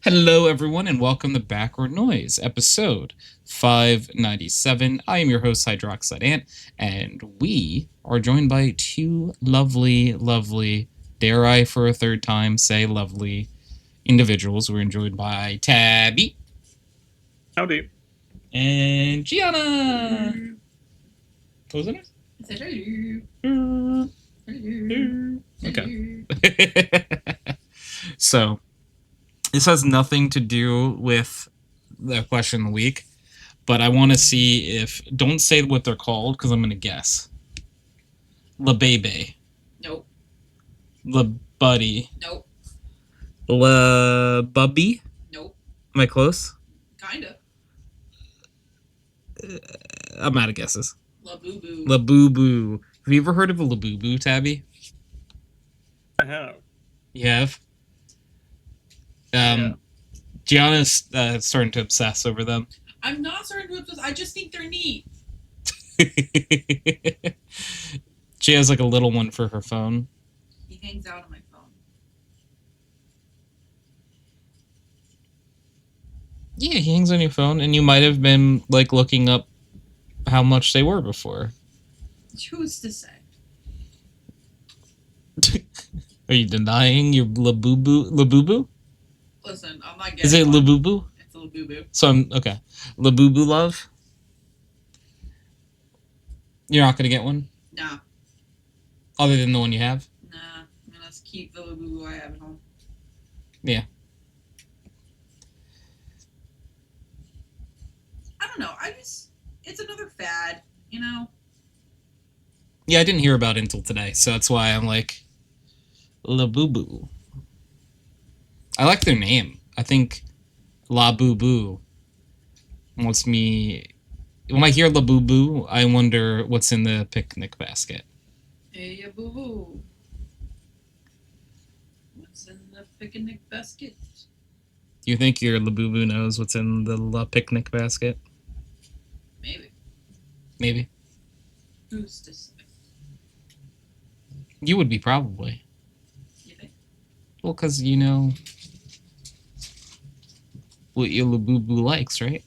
Hello, everyone, and welcome to Backward Noise, episode 597. I am your host, HydroxideAnt, and we are joined by two lovely, dare I for a third time say lovely individuals. We're joined by Tabby. Howdy. And Gianna. What was it? Okay. So, this has nothing to do with the question of the week, but I want to see if... Don't say what they're called, because I'm going to guess. La Bebe. Nope. La Buddy. Nope. La Bubby. Nope. Am I close? Kinda. I'm out of guesses. La Boo Boo. La Boo Boo. Have you ever heard of a La Boo Boo, Tabby? I have. You have? Yeah. Gianna's starting to obsess over them. I'm not starting to obsess. I just think they're neat. She has like a little one for her phone. He hangs out on my phone. Yeah, he hangs on your phone, and you might have been like looking up how much they were before. Who's to say? Are you denying your Labubu? Listen, I'm not getting Is it one. Labubu? It's a La Boo Boo. So I'm okay. Labubu love? You're not gonna get one? Nah. Other than the one you have? Nah. I'm gonna keep the La Boo Boo I have at home. Yeah. I don't know. It's another fad, you know? Yeah, I didn't hear about it until today, so that's why I'm like, Labubu. I like their name. I think Labubu wants me... When I hear Labubu, I wonder what's in the picnic basket. Hey, Boo Boo. What's in the picnic basket? Do you think your Labubu knows what's in the picnic basket? Maybe. Maybe. Who's to say? You would be probably. You think? Well, because you know what your Labubu likes, right?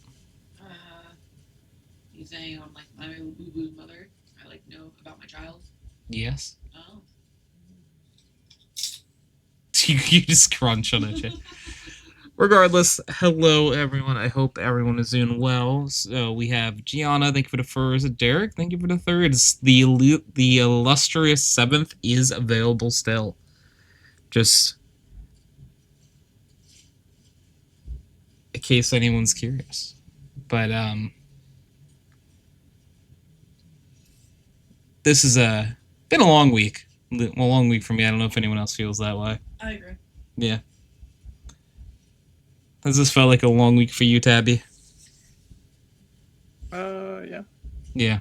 You saying I'm like my Boo Boo's mother? I like know about my child. Yes. Oh. You just crunch on it. Regardless, hello everyone. I hope everyone is doing well. So we have Gianna, thank you for the first. Derek, thank you for the third. The illustrious seventh is available still. Just in case anyone's curious. But this has been a long week. A long week for me. I don't know if anyone else feels that way. I agree. Yeah. Has this felt like a long week for you, Tabby? Yeah. Yeah.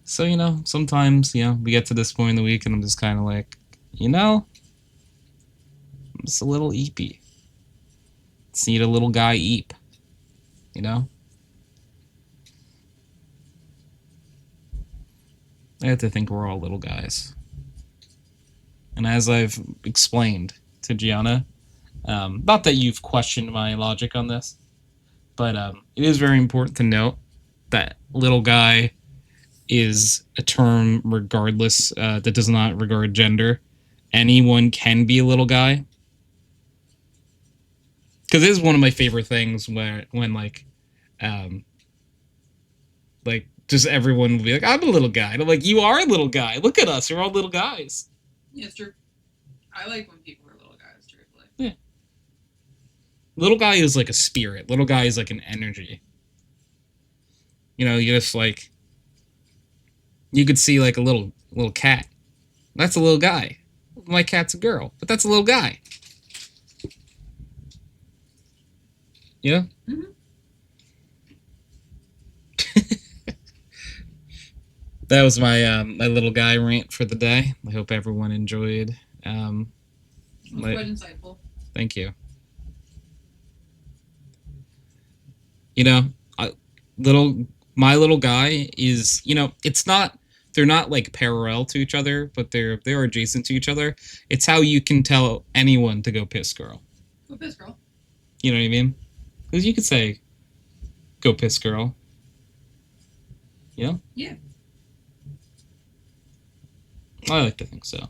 So, you know, sometimes, you know, we get to this point in the week and I'm just kind of like, you know, I'm just a little eepy. Just need a little guy eep. You know? I have to think we're all little guys. And as I've explained to Gianna, not that you've questioned my logic on this, but it is very important to note that little guy is a term regardless, that does not regard gender. Anyone can be a little guy. Because it is one of my favorite things when just everyone will be like, I'm a little guy. And I'm like, you are a little guy. Look at us. We're all little guys. Yeah, it's true. I like when people are little guys, truthfully. Yeah. Little guy is like a spirit. Little guy is like an energy. You know, you just like... You could see like a little cat. That's a little guy. My cat's a girl, but that's a little guy. Yeah? Mm-hmm. That was my my little guy rant for the day. I hope everyone enjoyed. It was quite insightful. Thank you. You know, my little guy is, you know, it's not they're not like parallel to each other, but they're adjacent to each other. It's how you can tell anyone to go piss girl. Go piss, girl. You know what I mean? Because you could say, go piss girl. You know? Yeah. I like to think so.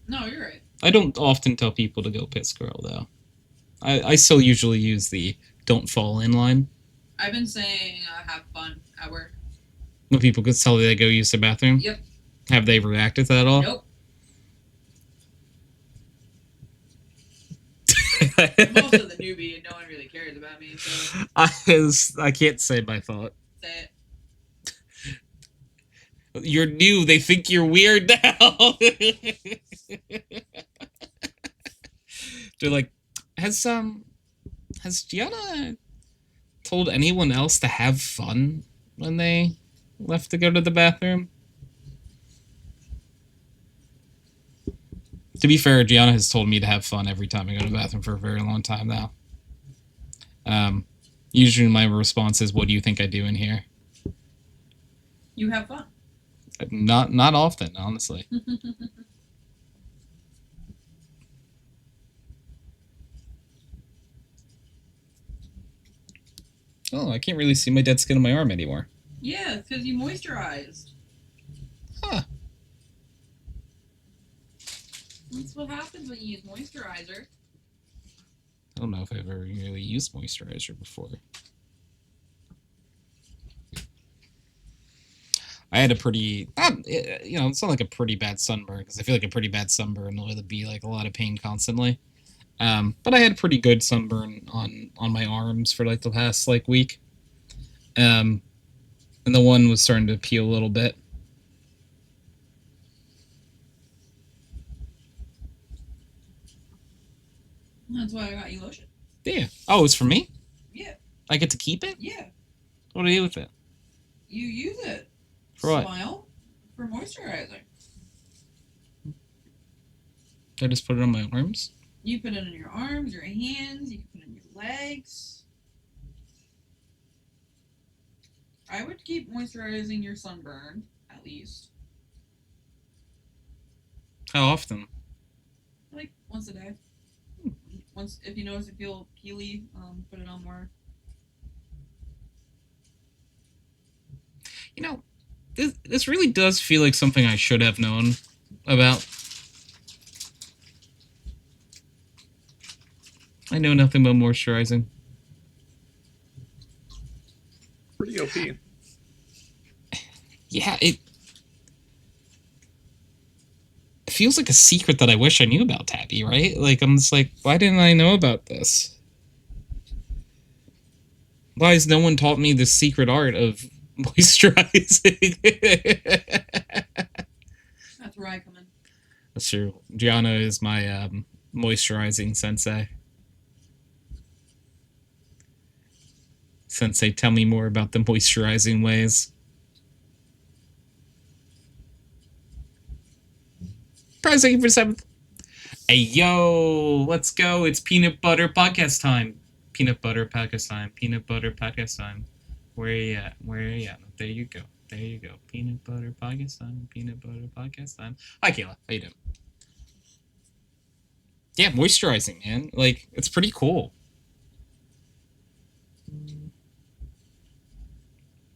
No, you're right. I don't often tell people to go piss girl, though. I still usually use the don't fall in line. I've been saying have fun at work. When people could tell they go use the bathroom? Yep. Have they reacted to that at all? Nope. I'm also the newbie and no one really cares about me, so I can't say my thought. say it. You're new. They think you're weird now. They're like, has Gianna told anyone else to have fun when they left to go to the bathroom? To be fair, Gianna has told me to have fun every time I go to the bathroom for a very long time now. Usually my response is, what do you think I do in here? You have fun. Not often, honestly. Oh, I can't really see my dead skin on my arm anymore. Yeah, it's because you moisturized. Huh. That's what happens when you use moisturizer. I don't know if I've ever really used moisturizer before. I had a pretty, it's not like a pretty bad sunburn, because I feel like a pretty bad sunburn will be like a lot of pain constantly. But I had a pretty good sunburn on my arms for like the past like week. And the one was starting to peel a little bit. That's why I got you lotion. Yeah. Oh, it's for me? Yeah. I get to keep it? Yeah. What do I do with it? You use it. For what? Smile. For moisturizing. I just put it on my arms? You put it on your arms, your hands, you can put it on your legs. I would keep moisturizing your sunburn, at least. How often? Like once a day. Once, if you notice it feel peely, put it on more. You know, this really does feel like something I should have known about. I know nothing about moisturizing. Pretty OP. Yeah, it feels like a secret that I wish I knew about, Tabby, right? Like, I'm just like, why didn't I know about this? Why has no one taught me the secret art of moisturizing? That's where I come in. That's true. Gianna is my moisturizing sensei. Sensei, tell me more about the moisturizing ways. Prize, thank you for the 7th. Hey, yo, let's go. It's peanut butter podcast time. Peanut butter podcast time. Peanut butter podcast time. Where you at? Where you at? There you go. There you go. Peanut butter podcast time. Peanut butter podcast time. Hi, Kayla. How you doing? Yeah, moisturizing, man. Like, it's pretty cool.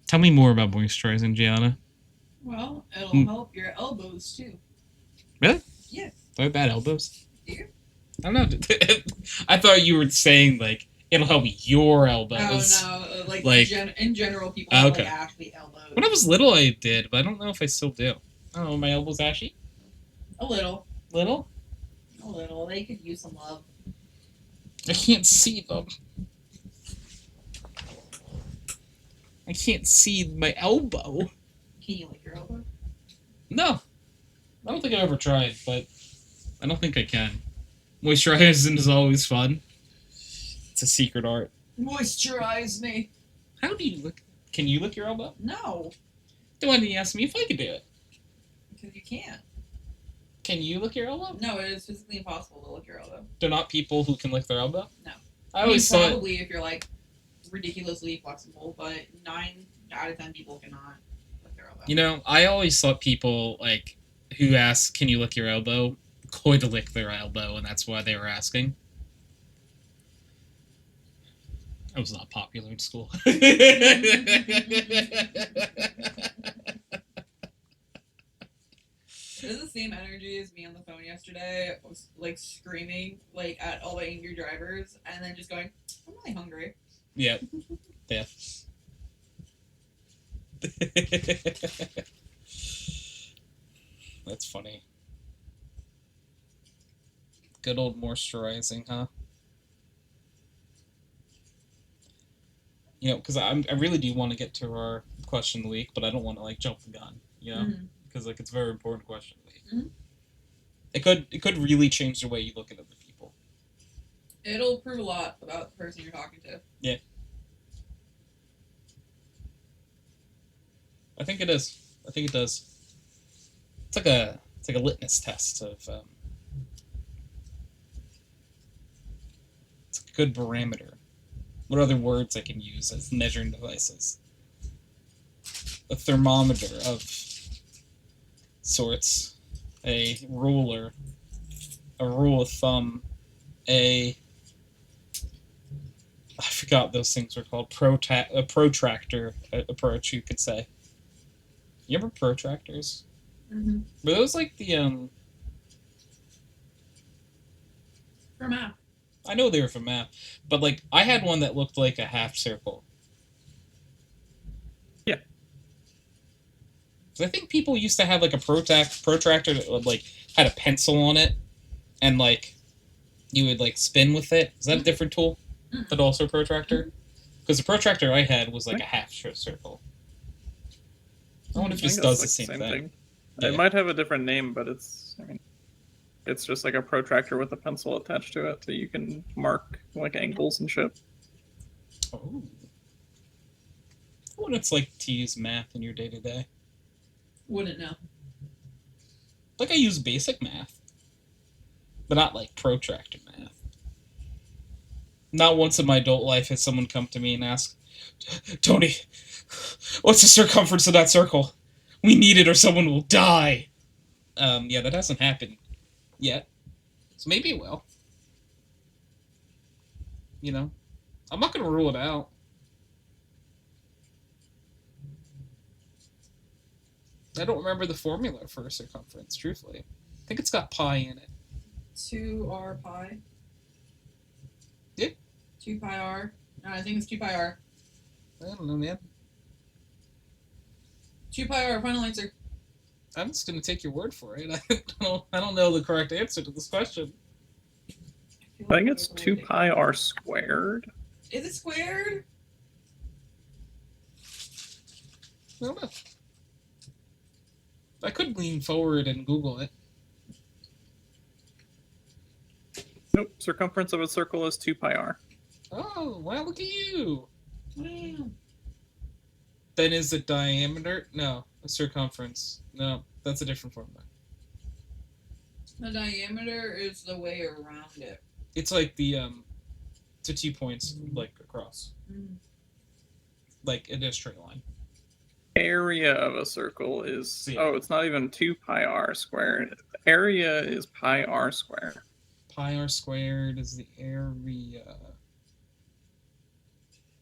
Tell me more about moisturizing, Gianna. Well, it'll help your elbows too. Really? Yeah. Do I have bad elbows? Do you? I don't know. I thought you were saying, like, it'll help your elbows. Oh, no. Like in general, people have, okay. like, ashy elbows. When I was little, I did, but I don't know if I still do. I don't know. My elbows ashy? A little. Little? A little. They could use some love. I can't see them. I can't see my elbow. Can you lick your elbow? No. I don't think I've ever tried, but I don't think I can. Moisturizing is always fun. It's a secret art. Moisturize me. How do you lick? Can you lick your elbow? No. Then why didn't you ask me if I could do it? Because you can't. Can you lick your elbow? No, it is physically impossible to lick your elbow. They're not people who can lick their elbow? No. I always thought... Probably if you're, like, ridiculously flexible, but 9 out of 10 people cannot lick their elbow. You know, I always thought people like who ask, "Can you lick your elbow?" could lick their elbow, and that's why they were asking. I was not popular in school. It is the same energy as me on the phone yesterday. I was like screaming like at all the angry drivers, and then just going, "I'm really hungry." Yeah. Yeah. That's funny. Good old moisturizing, huh? You know, because I really do want to get to our question of the week, but I don't want to like jump the gun. You know, because like it's a very important question of the week. Mm-hmm. It could really change the way you look at other people. It'll prove a lot about the person you're talking to. Yeah. I think it is. I think it does. It's like a litmus test of. It's a good barometer. What other words I can use as measuring devices? A thermometer of sorts, a ruler, a rule of thumb, I forgot those things were called. A protractor approach, you could say. You remember protractors? Mm-hmm. Were those like the For math. I know they were for math, but like I had one that looked like a half circle. Yeah. Because I think people used to have like a protractor that would, like had a pencil on it, and like you would like spin with it. Is that a different tool? But also a protractor? Because the protractor I had was like a half circle. I wonder if it just does the same thing. Yeah. It might have a different name, but it's just like a protractor with a pencil attached to it, so you can mark like angles and shit. Oh. I wonder what it's like to use math in your day to day. Wouldn't know. Like I use basic math, but not like protractor math. Not once in my adult life has someone come to me and ask, "Tony, what's the circumference of that circle? We need it or someone will die." Yeah, that hasn't happened yet. So maybe it will. You know? I'm not going to rule it out. I don't remember the formula for a circumference, truthfully. I think it's got pi in it. 2r pi. Yeah. 2 pi r. No, I think it's 2 pi r. I don't know, man. 2 pi r, final answer. I'm just going to take your word for it. I don't know the correct answer to this question. I think it's 2 pi r squared. Is it squared? I don't know. I could lean forward and Google it. Nope, circumference of a circle is 2 pi r. Oh, wow, look at you. Wow. Then is the diameter? No, the circumference. No, that's a different formula. The diameter is the way around it. It's like the to 2 points like across. Like in a straight line. Area of a circle is it's not even 2 pi r squared. Area is pi r squared. Pi r squared is the area.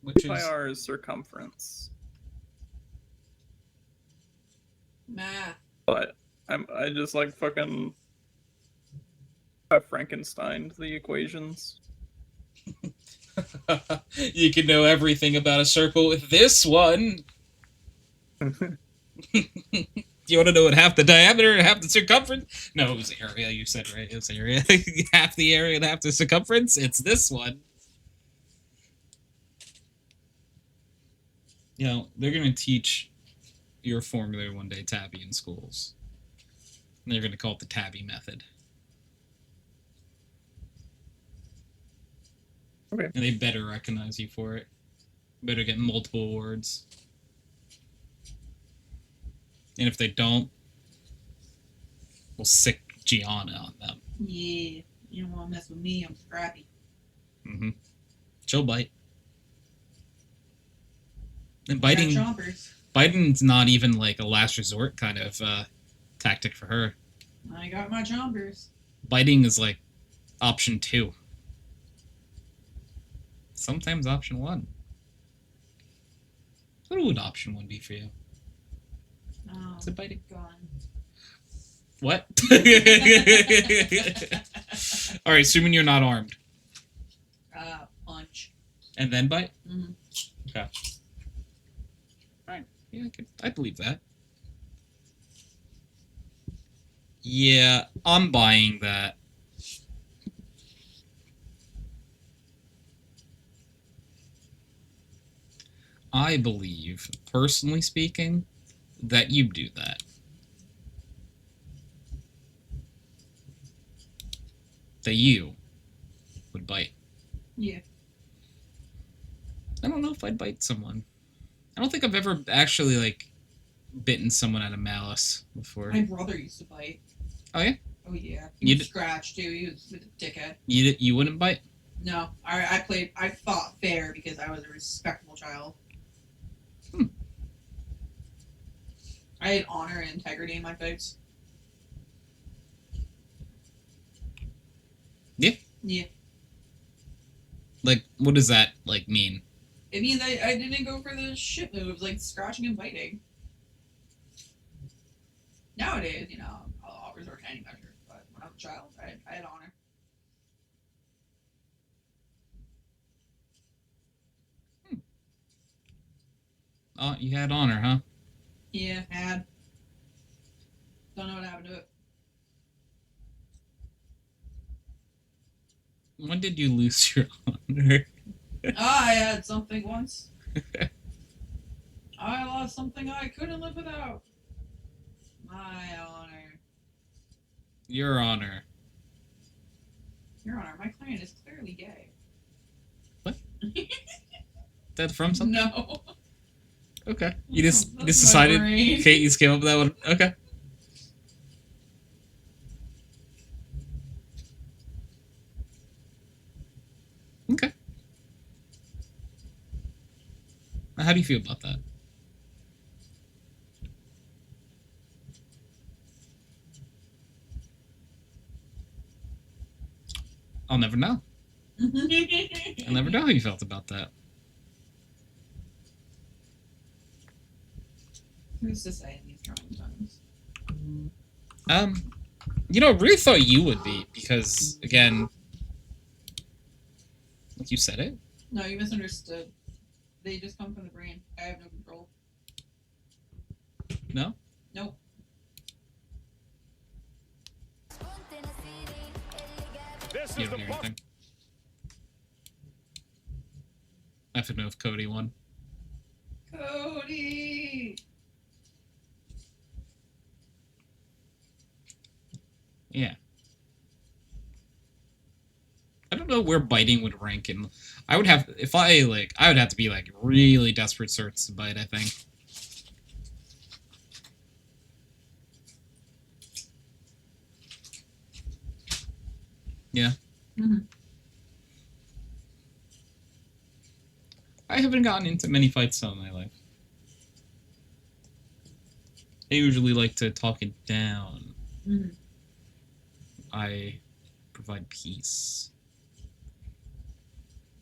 Which pi r is circumference. Math. But I just like fucking Frankenstein the equations. You can know everything about a circle with this one. Do you want to know what half the diameter and half the circumference? No, it was area. You said right. It was area. Half the area and half the circumference. It's this one. You know, they're going to teach your formula one day, Tabby, in schools. And they're going to call it the Tabby method. Okay. And they better recognize you for it. Better get multiple awards. And if they don't, we'll sick Gianna on them. Yeah, you don't want to mess with me. I'm scrappy. She'll bite. And biting. Chompers. Biting's not even like a last resort kind of tactic for her. I got my chompers. Biting is like option 2. Sometimes option 1. What would option 1 be for you? Is it biting? Gone. What? Alright, assuming you're not armed. Punch. And then bite? Mm-hmm. Okay. Alright. Yeah, I believe that. Yeah, I'm buying that. I believe, personally speaking, that you do that. That you would bite. Yeah. I don't know if I'd bite someone. I don't think I've ever actually, like, bitten someone out of malice before. My brother used to bite. Oh, yeah? Oh, yeah. You He was scratched, too. He was with a dickhead. You wouldn't bite? No. I fought fair because I was a respectable child. I had honor and integrity in my fights. Yeah? Yeah. Like, what does that, like, mean? It means I didn't go for the shit moves like scratching and biting. Nowadays, I'll resort to any measure. But when I was a child, I had honor. Oh, you had honor, huh? Yeah, had. Don't know what happened to it. When did you lose your honor? I had something once. I lost something I couldn't live without. My honor. Your honor. Your honor, my client is clearly gay. What? That from something? No. Okay. You just That's my decided. brain. Kate, you just came up with that one. Okay. Okay. How do you feel about that? I'll never know. I'll never know how you felt about that. Who's to say in these trying times? I really thought you would be, because, again, like you said it. No, you misunderstood. They just come from the brain. I have no control. No? Nope. You don't hear anything. I have to know if Cody won. Cody! Yeah. I don't know where biting would rank in. I would have, if I would have to be like really desperate certs to bite, I think. Yeah. Mm-hmm. I haven't gotten into many fights all my life. I usually like to talk it down. Mm-hmm. I provide peace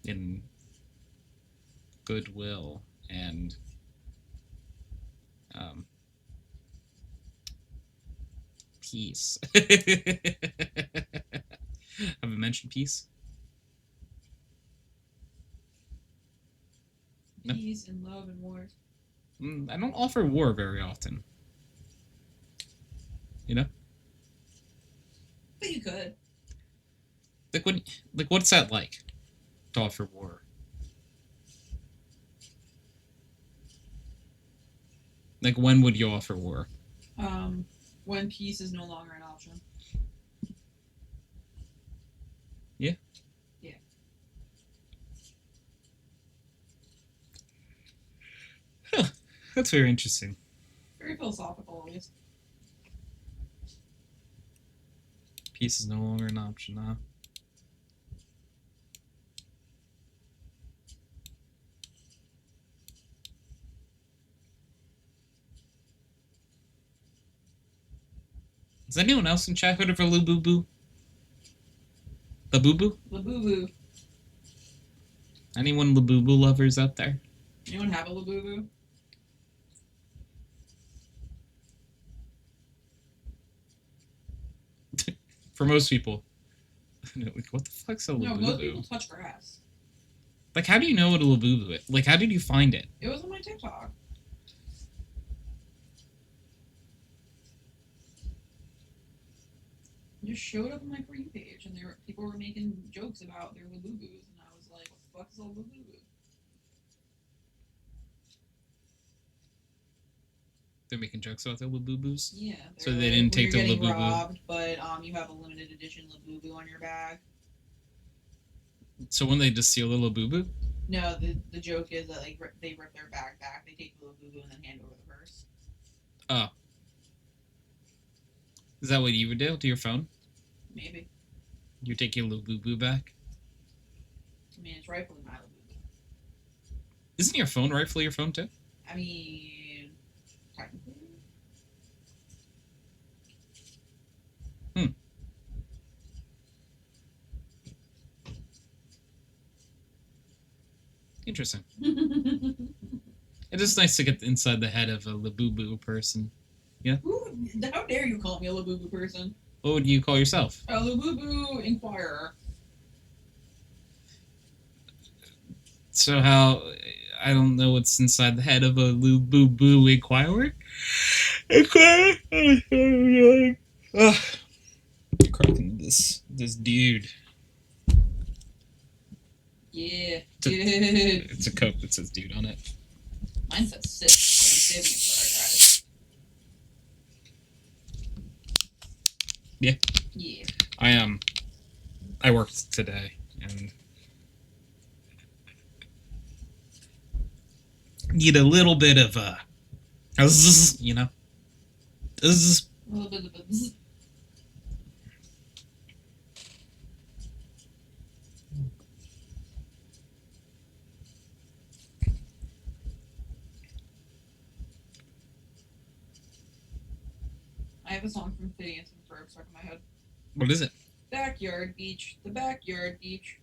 in goodwill and peace. Have I mentioned peace? No. Peace and love and war. I don't offer war very often. You know? But you could. What's that like? To offer war? Like, when would you offer war? When peace is no longer an option. Yeah? Yeah. Huh. That's very interesting. Very philosophical, always. Peace is no longer an option, huh? Has anyone else in chat heard of a Labubu? Labubu? Labubu. Anyone Labubu lovers out there? Anyone have a Labubu? For most people. Like, what the fuck's a No, most people Labubu? touch grass. Like, how do you know what a Labubu is? Like, how did you find it? It was on my TikTok. It just showed up on my For You page, and people were making jokes about their Labubus, and I was like, what the fuck is a Labubu? They're making jokes about the Labubus? Yeah. So they like, didn't when take you're the getting Labubu. robbed, but you have a limited edition Labubu on your bag. So when they just steal the Labubu? No, the joke is that like they rip their bag back, they take the Labubu, and then hand over the purse. Oh. Is that what you would do to your phone? Maybe. You take your Labubu back? I mean, it's rightfully my Labubu. Isn't your phone rightfully your phone too? I mean, technically. Interesting. It is nice to get inside the head of a Labubu person. Yeah? How dare you call me a Labubu person? What would you call yourself? A Labubu Inquirer. So how... I don't know what's inside the head of a Labubu inquirer. Ugh. You're cracking this dude. Yeah, It's a- dude. It's a Coke that says dude on it. Mine says sip, so I'm saving it for our guys. Yeah. Yeah. I worked today and need a little bit of you know. A little bit of a zzz. I have a song from Phineas and Ferb stuck in my head. What is it? Backyard beach, the backyard beach.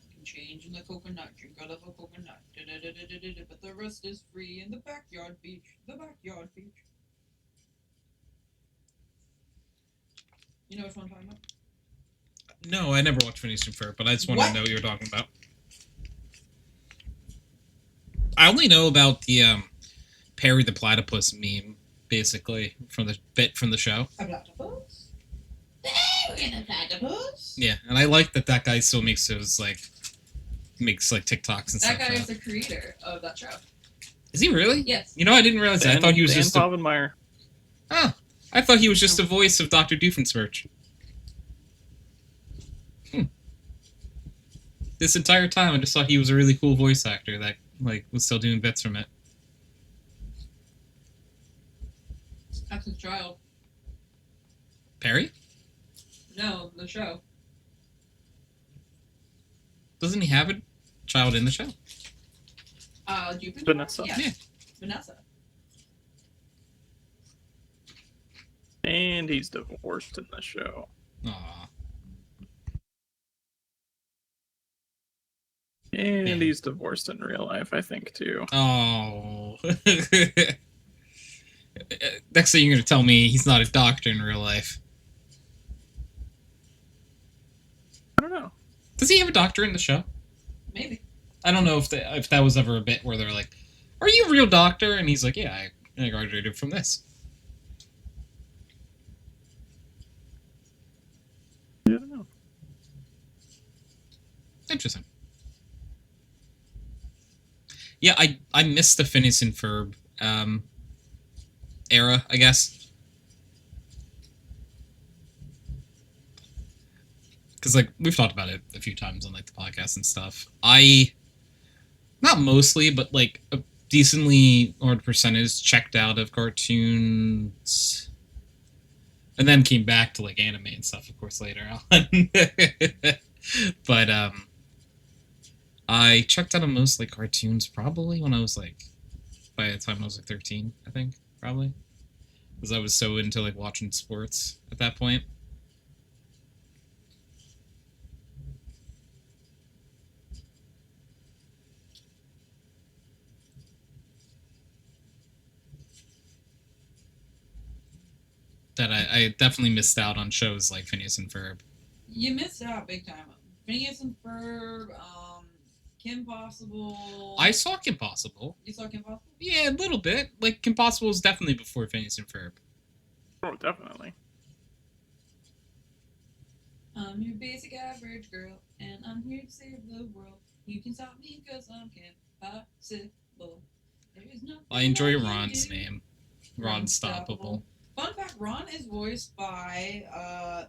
You can change in the coconut, drink out of a coconut. Da-da-da-da-da-da, but the rest is free in the backyard beach, the backyard beach. You know which one I'm talking about? No, I never watched Phineas and Ferb, but I just wanted to know what you were talking about. I only know about the Perry the Platypus meme, basically, from the bit from the show. A platypus? Perry the platypus? Yeah, and I like that guy still makes those, like, TikToks and That stuff. guy is the creator of that show. Is he really? Yes. You know, I didn't realize that. I thought he was Dan just Povenmire. I thought he was just a voice of Dr. Doofenshmirtz. This entire time, I just thought he was a really cool voice actor that, like, was still doing bits from it. That's his child. Perry? No, the show. Doesn't he have a child in the show? Doofenshmirtz? Vanessa. Yeah. Vanessa. And he's divorced in the show. Aw. And Yeah. he's divorced in real life, I think, too. Oh. Next thing you're going to tell me he's not a doctor in real life. I don't know. Does he have a doctor in the show? Maybe. I don't know if that was ever a bit where they're like, "Are you a real doctor?" And he's like, "Yeah, I graduated from this." I don't know. Interesting. Yeah, I missed the Phineas and Ferb era, I guess. Because, like, we've talked about it a few times on, like, the podcast and stuff. Not mostly, but, like, a decently large percentage checked out of cartoons. And then came back to, like, anime and stuff, of course, later on. But, I checked out of most, like, cartoons probably when I was, like, by the time I was, like, 13, I think. probably, because I was so into like watching sports at that point. That I definitely missed out on shows like Phineas and Ferb. You missed out big time. Phineas and Ferb, Kim Possible. I saw Kim Possible. You saw Kim Possible? Yeah, a little bit. Like Kim Possible was definitely before Phineas and Ferb. Oh, definitely. I'm your basic average girl, and I'm here to save the world. You can stop me because I'm Kim Possible. There is nothing I enjoy can Ron's do. name. Ron Stoppable. Fun fact, Ron is voiced by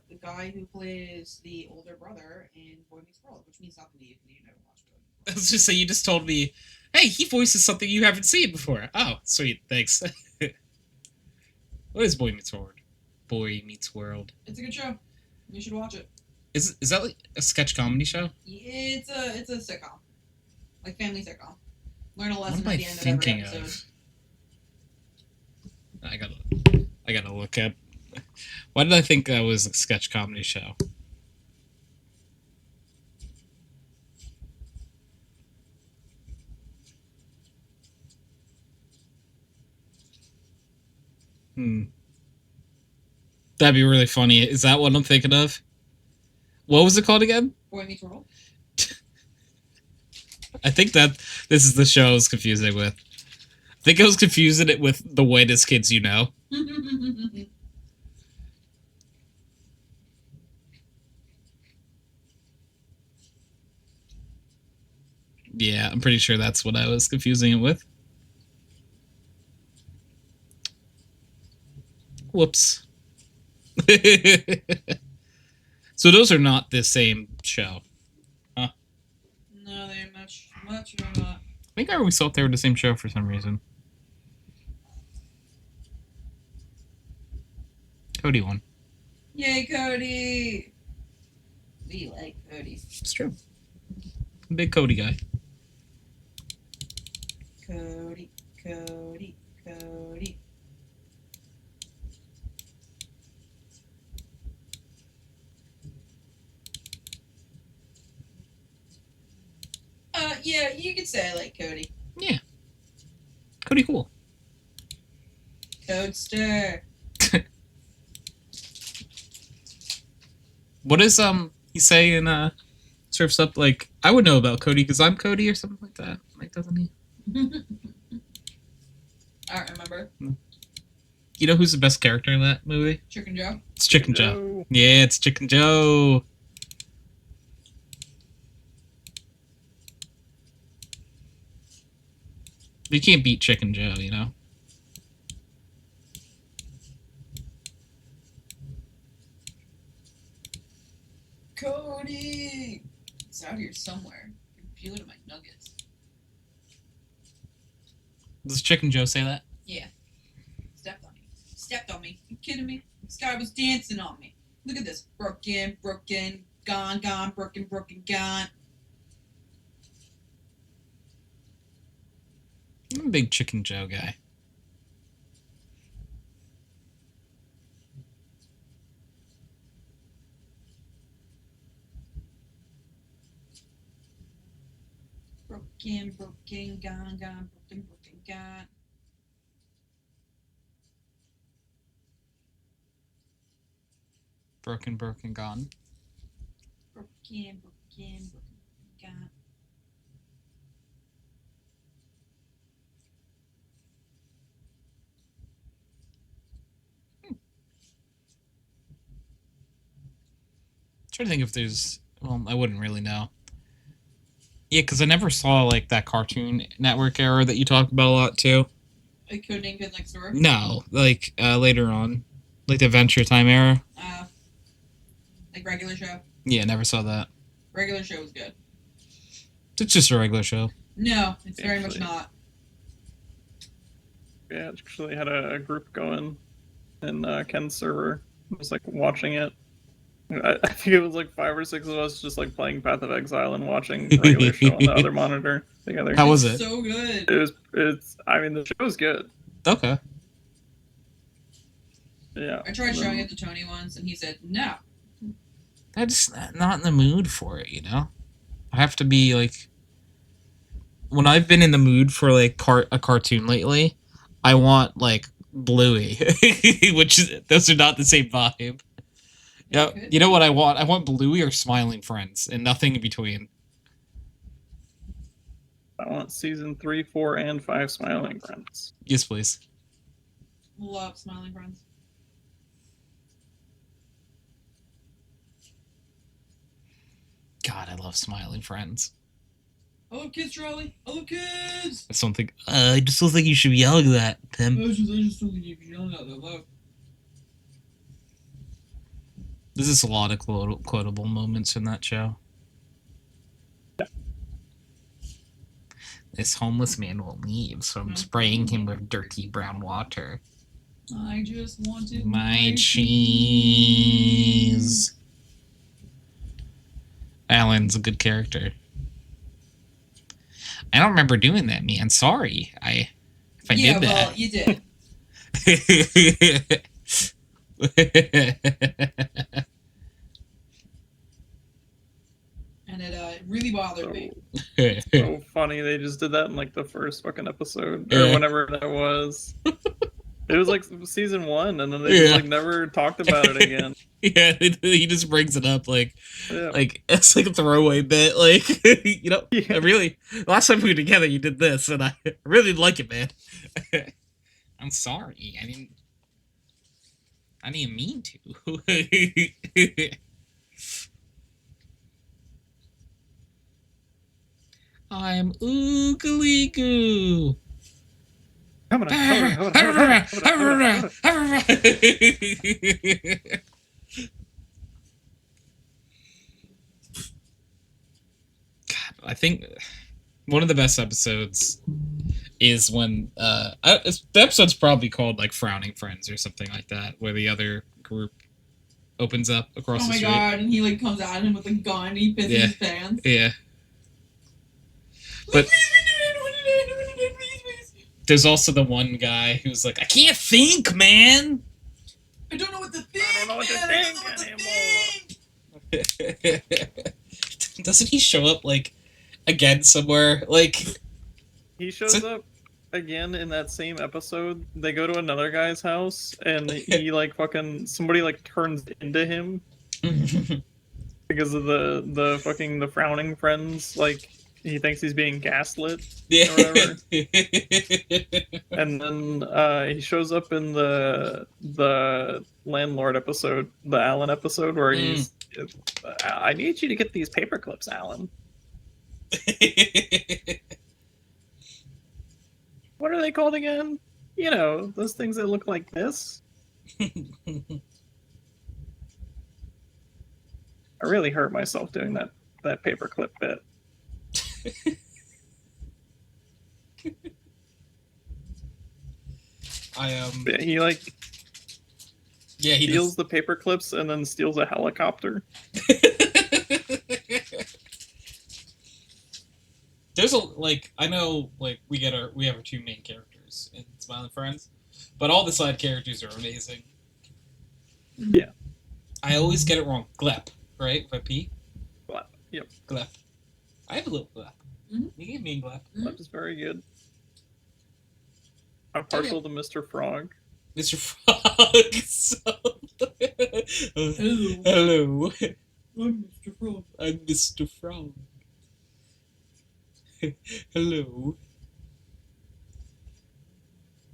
the guy who plays the older brother in Boy Meets World, which means nothing to you because you never watched it. I was just saying, you just told me, hey, he voices something you haven't seen before. Oh, sweet, thanks. What is Boy Meets World? Boy Meets World. It's a good show. You should watch it. Is that like a sketch comedy show? It's a sitcom, like family sitcom. Learn a lesson What am I at the end thinking of every episode. of? I gotta look at. Why did I think that was a sketch comedy show? That'd be really funny. Is that what I'm thinking of? What was it called again? Boy Meets World. I think that this is the show I was confusing with. I think I was confusing it with The Whitest Kids You Know. Yeah, I'm pretty sure that's what I was confusing it with. Whoops. So those are not the same show. No, they're much are not. I think I always thought they were the same show for some reason. Cody won. Yay, Cody! We like Cody. It's true. Big Cody guy. Cody, Cody, Cody. Yeah, you could say I like Cody. Yeah. Cody cool. Codester. What does he say in Surf's Up? Like, I would know about Cody because I'm Cody or something like that. Like, doesn't he? I don't remember. You know who's the best character in that movie? Chicken Joe. It's Chicken Joe. Yeah, it's Chicken Joe. You can't beat Chicken Joe, you know? Cody! It's out here somewhere. I can feel it in my nuggets. Does Chicken Joe say that? Yeah. Stepped on me. Stepped on me. You kidding me? This guy was dancing on me. Look at this. Broken, broken, gone, gone, broken, broken, gone. I'm a big Chicken Joe guy. Broken, broken, gone, gone, broken, broken, gone. Broken, broken, gone. Broken, broken, broken, gone. Trying to think if there's. Well, I wouldn't really know. Yeah, because I never saw like that Cartoon Network era that you talk about a lot too. Like Codename Kid Next Door? No, like later on, like the Adventure Time era. Like regular show? Yeah, never saw that. Regular show was good. It's just a regular show. No, it's very much Actually. not. Yeah, it actually had a group going in Ken's server. I was like watching it. I think it was like 5 or 6 of us just like playing Path of Exile and watching the regular show on the other monitor together. How was it? So good. It's I mean the show was good. Okay. Yeah. I tried showing it to Tony once, and he said no. I'm just not in the mood for it, you know? I have to be, like... When I've been in the mood for, like, a cartoon lately, I want, like, Bluey. Those are not the same vibe. Yeah, you know what I want? I want Bluey or Smiling Friends, and nothing in between. I want season 3, 4, and 5 Smiling Friends. Yes, please. Love Smiling Friends. God, I love Smiling Friends. I love kids, Charlie. I love kids. I don't think. I just don't think you should be yelling that, Tim. I just don't think you should be yelling out that loud. There's just a lot of quotable moments in that show. This homeless man won't leave, so I'm spraying him with dirty brown water. I just wanted my cheese. Alan's a good character. I don't remember doing that, man. Sorry. If I did that. Well, you did. And it really bothered me. So funny. They just did that in like the first fucking episode or whenever that was. It was like season 1, and then they just like never talked about it again. Yeah, he just brings it up like it's like a throwaway bit. Like you know, I really last time we were together, you did this, and I really like it, man. I'm sorry. I didn't mean to. I'm oogly goo. God, I think one of the best episodes is when the episode's probably called like Frowning Friends or something like that, where the other group opens up across the street. Oh my god, and he like comes at him with a gun and he pisses his pants. Yeah. But there's also the one guy who's like, I can't think, man. I don't know what to think. I don't know what to think anymore. Doesn't he show up like again somewhere? Like he shows up again in that same episode. They go to another guy's house and he like fucking somebody like turns into him because of the frowning friends. Like he thinks he's being gaslit or whatever. And then he shows up in the landlord episode, the Alan episode, where he's I need you to get these paper clips, Alan. What are they called again? You know, those things that look like this. I really hurt myself doing that paperclip bit. He like he steals the paper clips and then steals a helicopter. There's I know we have our two main characters in Smiling Friends, but all the side characters are amazing. Yeah. I always get it wrong. Glep, right? With a P? Glep. Yep. Glep. I have a little Glep. Mm-hmm. You gave me Glep. Glep is very good. I'm partial to Mr. Frog. Mr. Frog. Hello. I'm Mr. Frog. I'm Mr. Frog. Hello.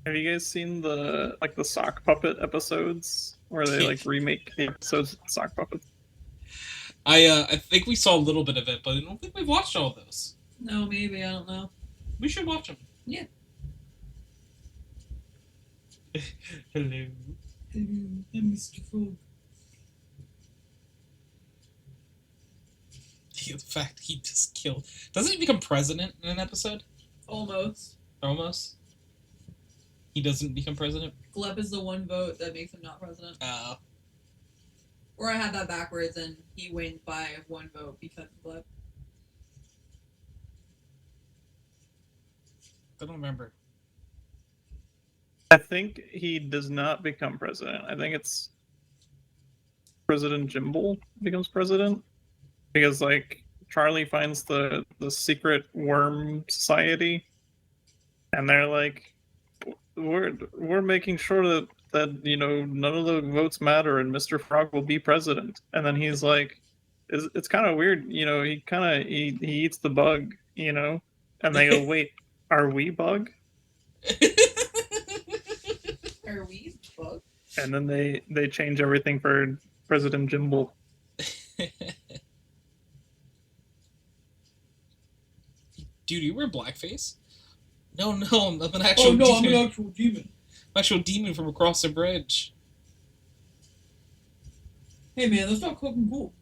Have you guys seen the sock puppet episodes where they remake the episodes of sock puppets? I think we saw a little bit of it, but I don't think we've watched all of those. No, maybe, I don't know. We should watch them. Yeah. Hello. Hello, I'm Mr. Frog. The fact he just killed... Doesn't he become president in an episode? Almost. Almost? He doesn't become president? Glep is the one vote that makes him not president. Oh. Or I had that backwards and he wins by one vote because of Glep. I don't remember. I think he does not become president. I think it's President Jimble becomes president because like Charlie finds the secret worm society, and they're like, we're making sure that none of the votes matter and Mr. Frog will be president. And then he's like, it's kind of weird, he eats the bug, and they go, wait, are we bug? Are we bug? And then they change everything for President Jimble. Dude, you wear blackface? No, I'm an actual Oh no, demon. I'm an actual demon. Actual demon from across the bridge. Hey man, that's not fucking cool.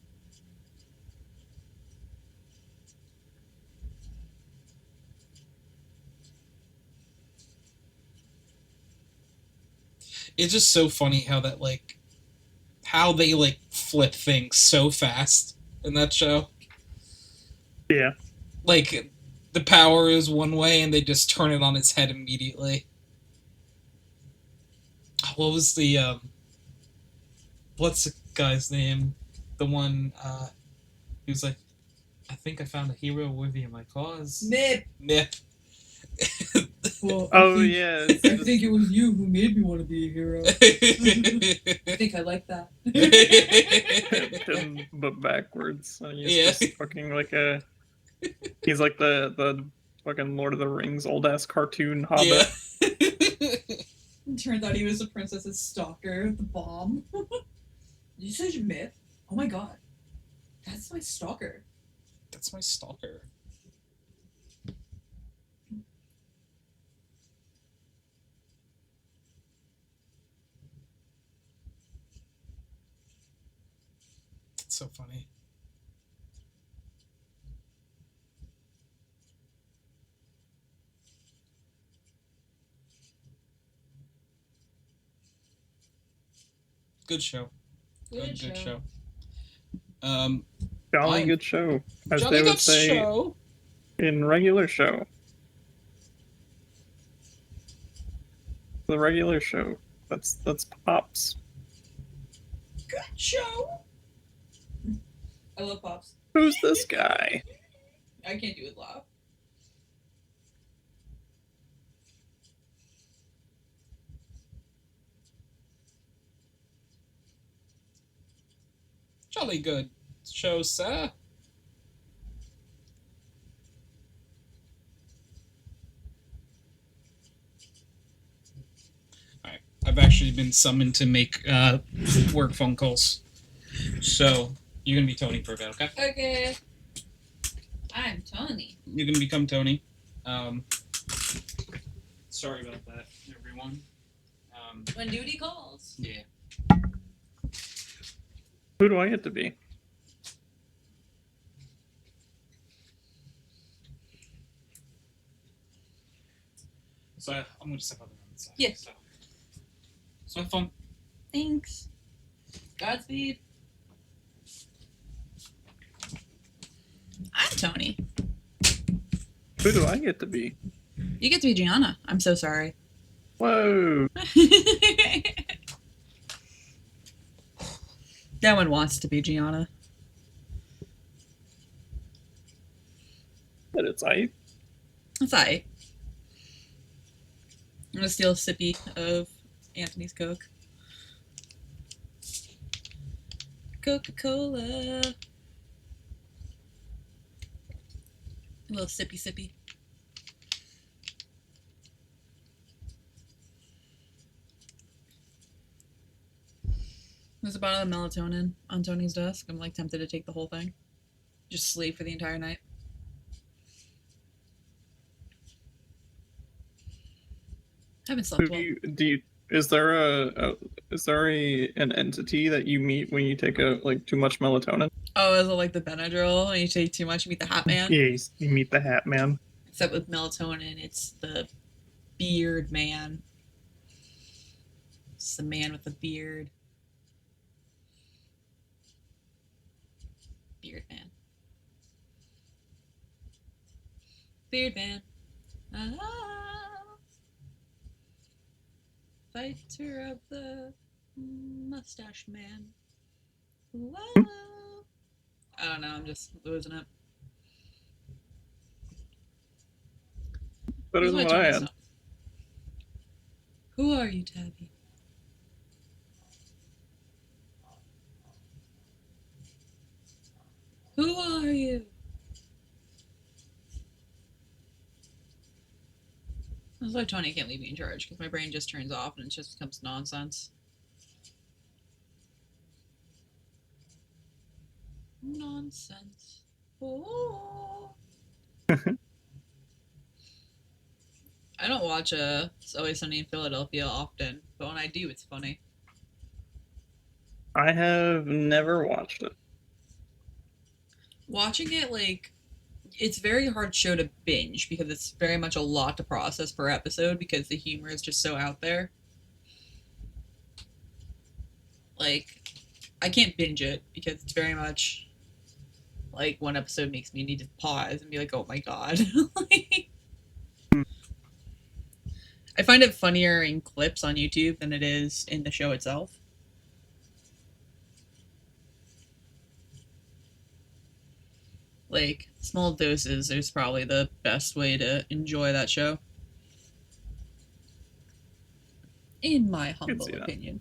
It's just so funny how that how they flip things so fast in that show. Yeah. Like the power is one way and they just turn it on its head immediately. What was the what's the guy's name? The one he was like, I think I found a hero worthy of my cause. Nip. Well, Yeah. I think it was you who made me want to be a hero. I think I like that. Him, but backwards. He's Yeah. just fucking he's like the fucking Lord of the Rings old ass cartoon hobbit. Yeah. It turned out he was the princess's stalker with the bomb. Did you say myth? Oh my god. That's my stalker. That's my stalker. That's so funny. Good show. Good show. Jolly good show, as Jolly they would good say show. in regular show. The regular show. That's Pops. Good show. I love Pops. Who's this guy? I can't do it loud. Jolly good show, sir. Alright, I've actually been summoned to make work phone calls. So, you're gonna be Tony for a bit, okay? Okay. I'm Tony. You're gonna become Tony. Sorry about that, everyone. When duty calls. Yeah. Who do I get to be? So I'm gonna step out the side. Yes. So have fun. Thanks. Godspeed. I'm Tony. Who do I get to be? You get to be Gianna. I'm so sorry. Whoa. No one wants to be Gianna. But it's I. That's alright. I'm gonna steal a sippy of Anthony's Coke. Coca-Cola. A little sippy sippy. There's a bottle of melatonin on Tony's desk. I'm like tempted to take the whole thing. Just sleep for the entire night. Haven't slept well. Is there an entity that you meet when you take too much melatonin? Oh, is it like the Benadryl? When you take too much, you meet the Hat Man? Yeah, you meet the Hat Man. Except with melatonin, it's the Beard Man. It's the man with the beard. Beard Man. Beard Man. Ah. fighter of the mustache man. Whoa. I don't know, I'm just losing it. Better than what I had. Who are you, Tabby? Who are you? That's why Tony can't leave me in charge, because my brain just turns off and it just becomes nonsense. Nonsense. Oh. I don't watch It's Always Sunny in Philadelphia often, but when I do, it's funny. I have never watched it. Watching it, like, it's a very hard show to binge because it's very much a lot to process per episode because the humor is just so out there. Like, I can't binge it because it's very much like one episode makes me need to pause and be like, oh my god. I find it funnier in clips on YouTube than it is in the show itself. Like, small doses is probably the best way to enjoy that show. In my humble opinion.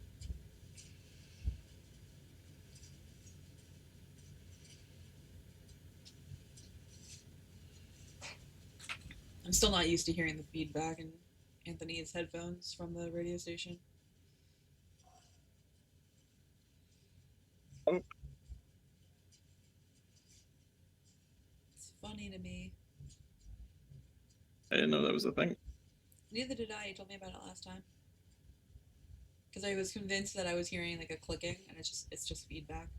I'm still not used to hearing the feedback in Anthony's headphones from the radio station. Oh. It's funny to me. I didn't know that was a thing. Neither did I. You told me about it last time. Because I was convinced that I was hearing like a clicking, and it's just feedback.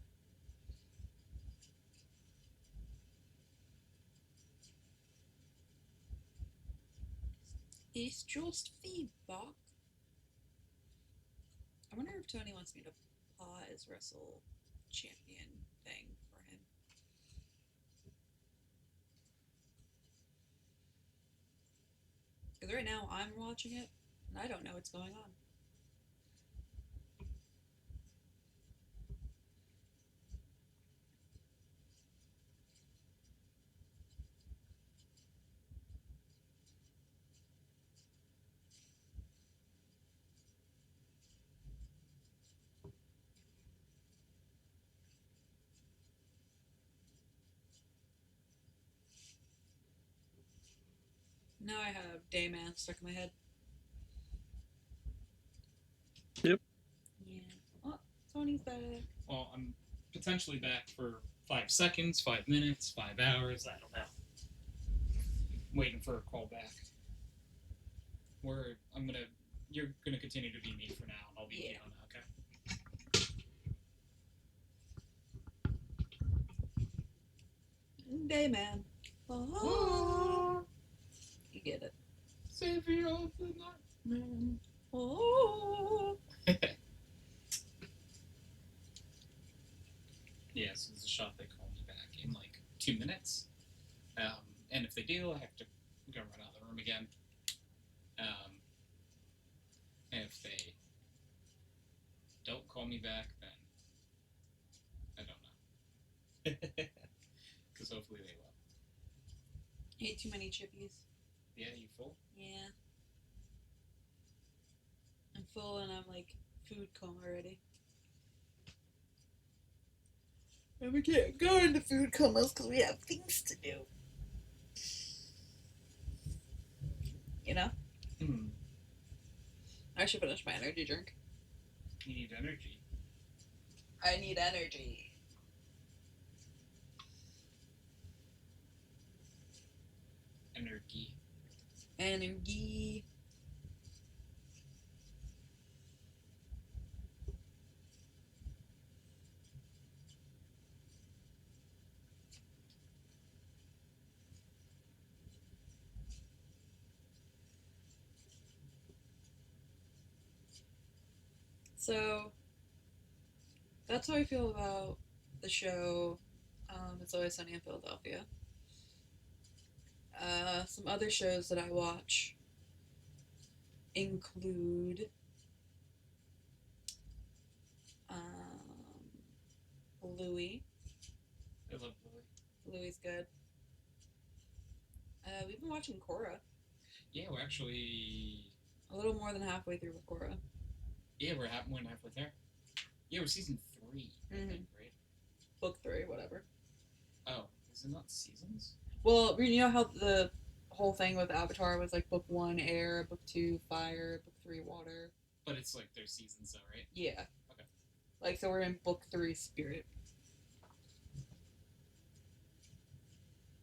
It's just feedback. I wonder if Tony wants me to pause Wrestle Champion thing for him. Because right now I'm watching it, and I don't know what's going on. Now I have Dayman stuck in my head. Yep. Yeah. Oh, Tony's back. Well, I'm potentially back for 5 seconds, 5 minutes, 5 hours. I don't know. Waiting for a call back. You're gonna continue to be me for now, and I'll be Gianna, okay? Dayman. Oh. You get it. Savior of the night. Oh. Yeah, so there's a shot they call me back in like 2 minutes. And if they do, I have to go run out of the room again. And if they don't call me back, then I don't know. Because hopefully they will. Ate too many chippies. Yeah, you full? Yeah. I'm full and I'm like food coma already. And we can't go into food comas because we have things to do. You know? Hmm. I should finish my energy drink. You need energy. I need energy. Energy. Energy. So, that's how I feel about the show It's Always Sunny in Philadelphia. Some other shows that I watch include Louis. I love Bluey. Louis good. We've been watching Korra. Yeah, we're actually. A little more than halfway through with Korra. Yeah, we're halfway there. Yeah, we're season 3, I think, right? Book 3, whatever. Oh, is it not seasons? Well, you know how the whole thing with Avatar was like book 1 air, book 2 fire, book 3 water. But it's like there's seasons though, right? Yeah. Okay. Like, so we're in book 3 spirit.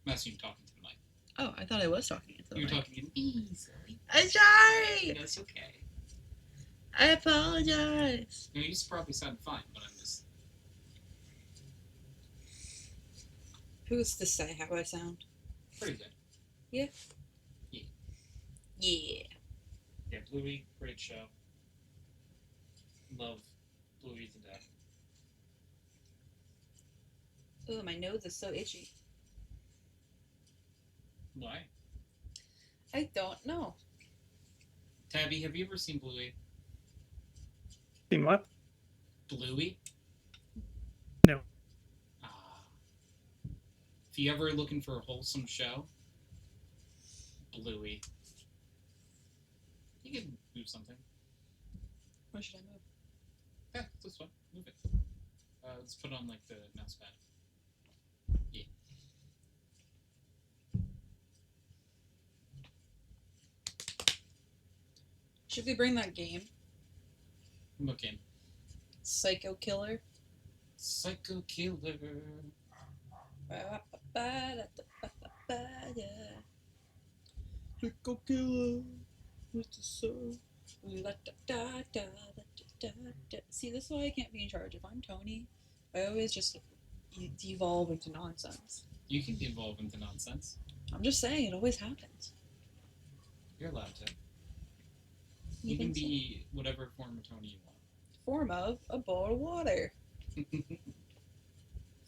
Unless you're talking to the mic. Oh, I thought I was talking into the You're mic. talking to me, sorry. I'm sorry! No, it's okay. I apologize. No, you just probably sound fine, but I'm just. Who's to say how I sound? Pretty good. Yeah. Yeah. Yeah. Yeah, Bluey, great show. Love Bluey to death. Oh, my nose is so itchy. Why? I don't know. Tabby, have you ever seen Bluey? Seen what? Bluey? No. If you ever looking for a wholesome show, Bluey. You can move something. What should I move? Yeah, this one. Move it. Let's put on like the mouse pad. Yeah. Should we bring that game? Look in. Psycho Killer? Psycho Killer. Psycho Killer with the soul. See, this is why I can't be in charge. If I'm Tony, I always just devolve into nonsense. You can evolve into nonsense. I'm just saying, it always happens. You're allowed to. You can be whatever form of Tony you want. Form of a bowl of water.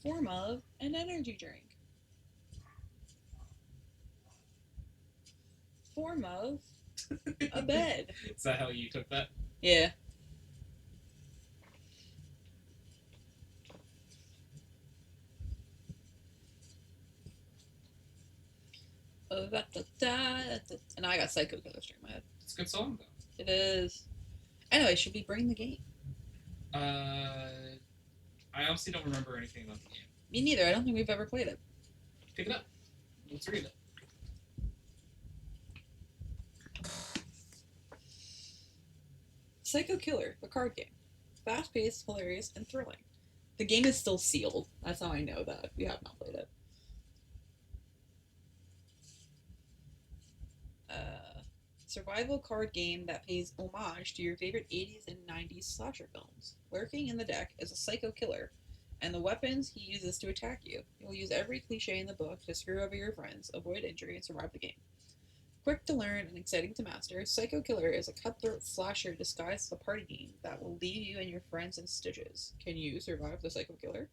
Form of an energy drink. Form of a bed. Is that how you took that? Yeah. And I got Psycho Killer stuck in my head. It's a good song though. It is. Anyway, should we bring the game? I honestly don't remember anything about the game. Me neither. I don't think we've ever played it. Pick it up. Let's read it. Psycho Killer, the card game. Fast-paced, hilarious, and thrilling. The game is still sealed. That's how I know that we have not played it. Survival card game that pays homage to your favorite 80s and 90s slasher films. Lurking in the deck is a psycho killer, and the weapons he uses to attack you. He will use every cliche in the book to screw over your friends, avoid injury, and survive the game. Quick to learn and exciting to master, Psycho Killer is a cutthroat slasher disguised as a party game that will leave you and your friends in stitches. Can you survive the Psycho Killer?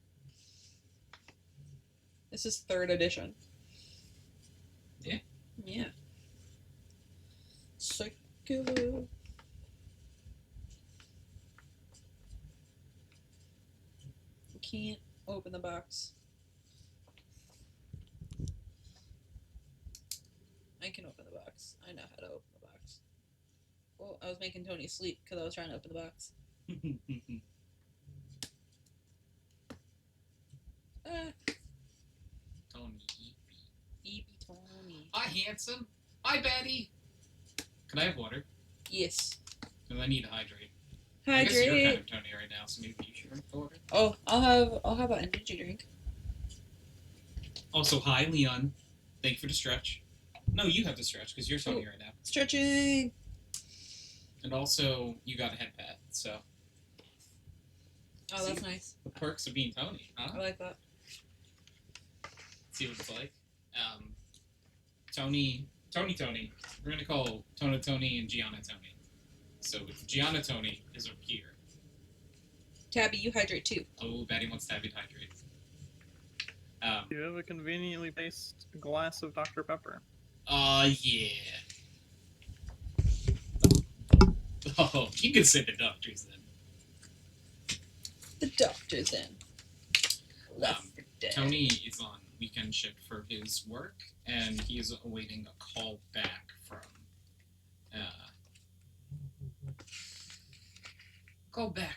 This is 3rd edition. Yeah. Yeah. Psycho Killer. Can't open the box. I can open the box. I know how to open the box. Well, I was making Tony sleep because I was trying to open the box. Tony. Eepy Tony. Hi, handsome. Hi, Betty. Can I have water? Yes. Because I need to hydrate. I guess you're kind Hydrate. of Tony right now, so maybe you should drink the water. Oh, I'll have an energy drink. Also, hi, Leon. Thank you for the stretch. No, you have to stretch because you're Tony right now. Stretching. And also, you got a head pat, so. Oh, that's nice. The perks of being Tony, huh? I like that. See what it's like. Tony. We're gonna call Tony and Gianna Tony. So Gianna Tony is over here. Tabby, you hydrate too. Oh, Betty wants Tabby to hydrate. Do you have a conveniently placed glass of Dr. Pepper? Yeah. Oh, you can say the doctor's then. The doctor's in. Left 4 Dead. Tony is on weekend shift for his work, and he is awaiting a call back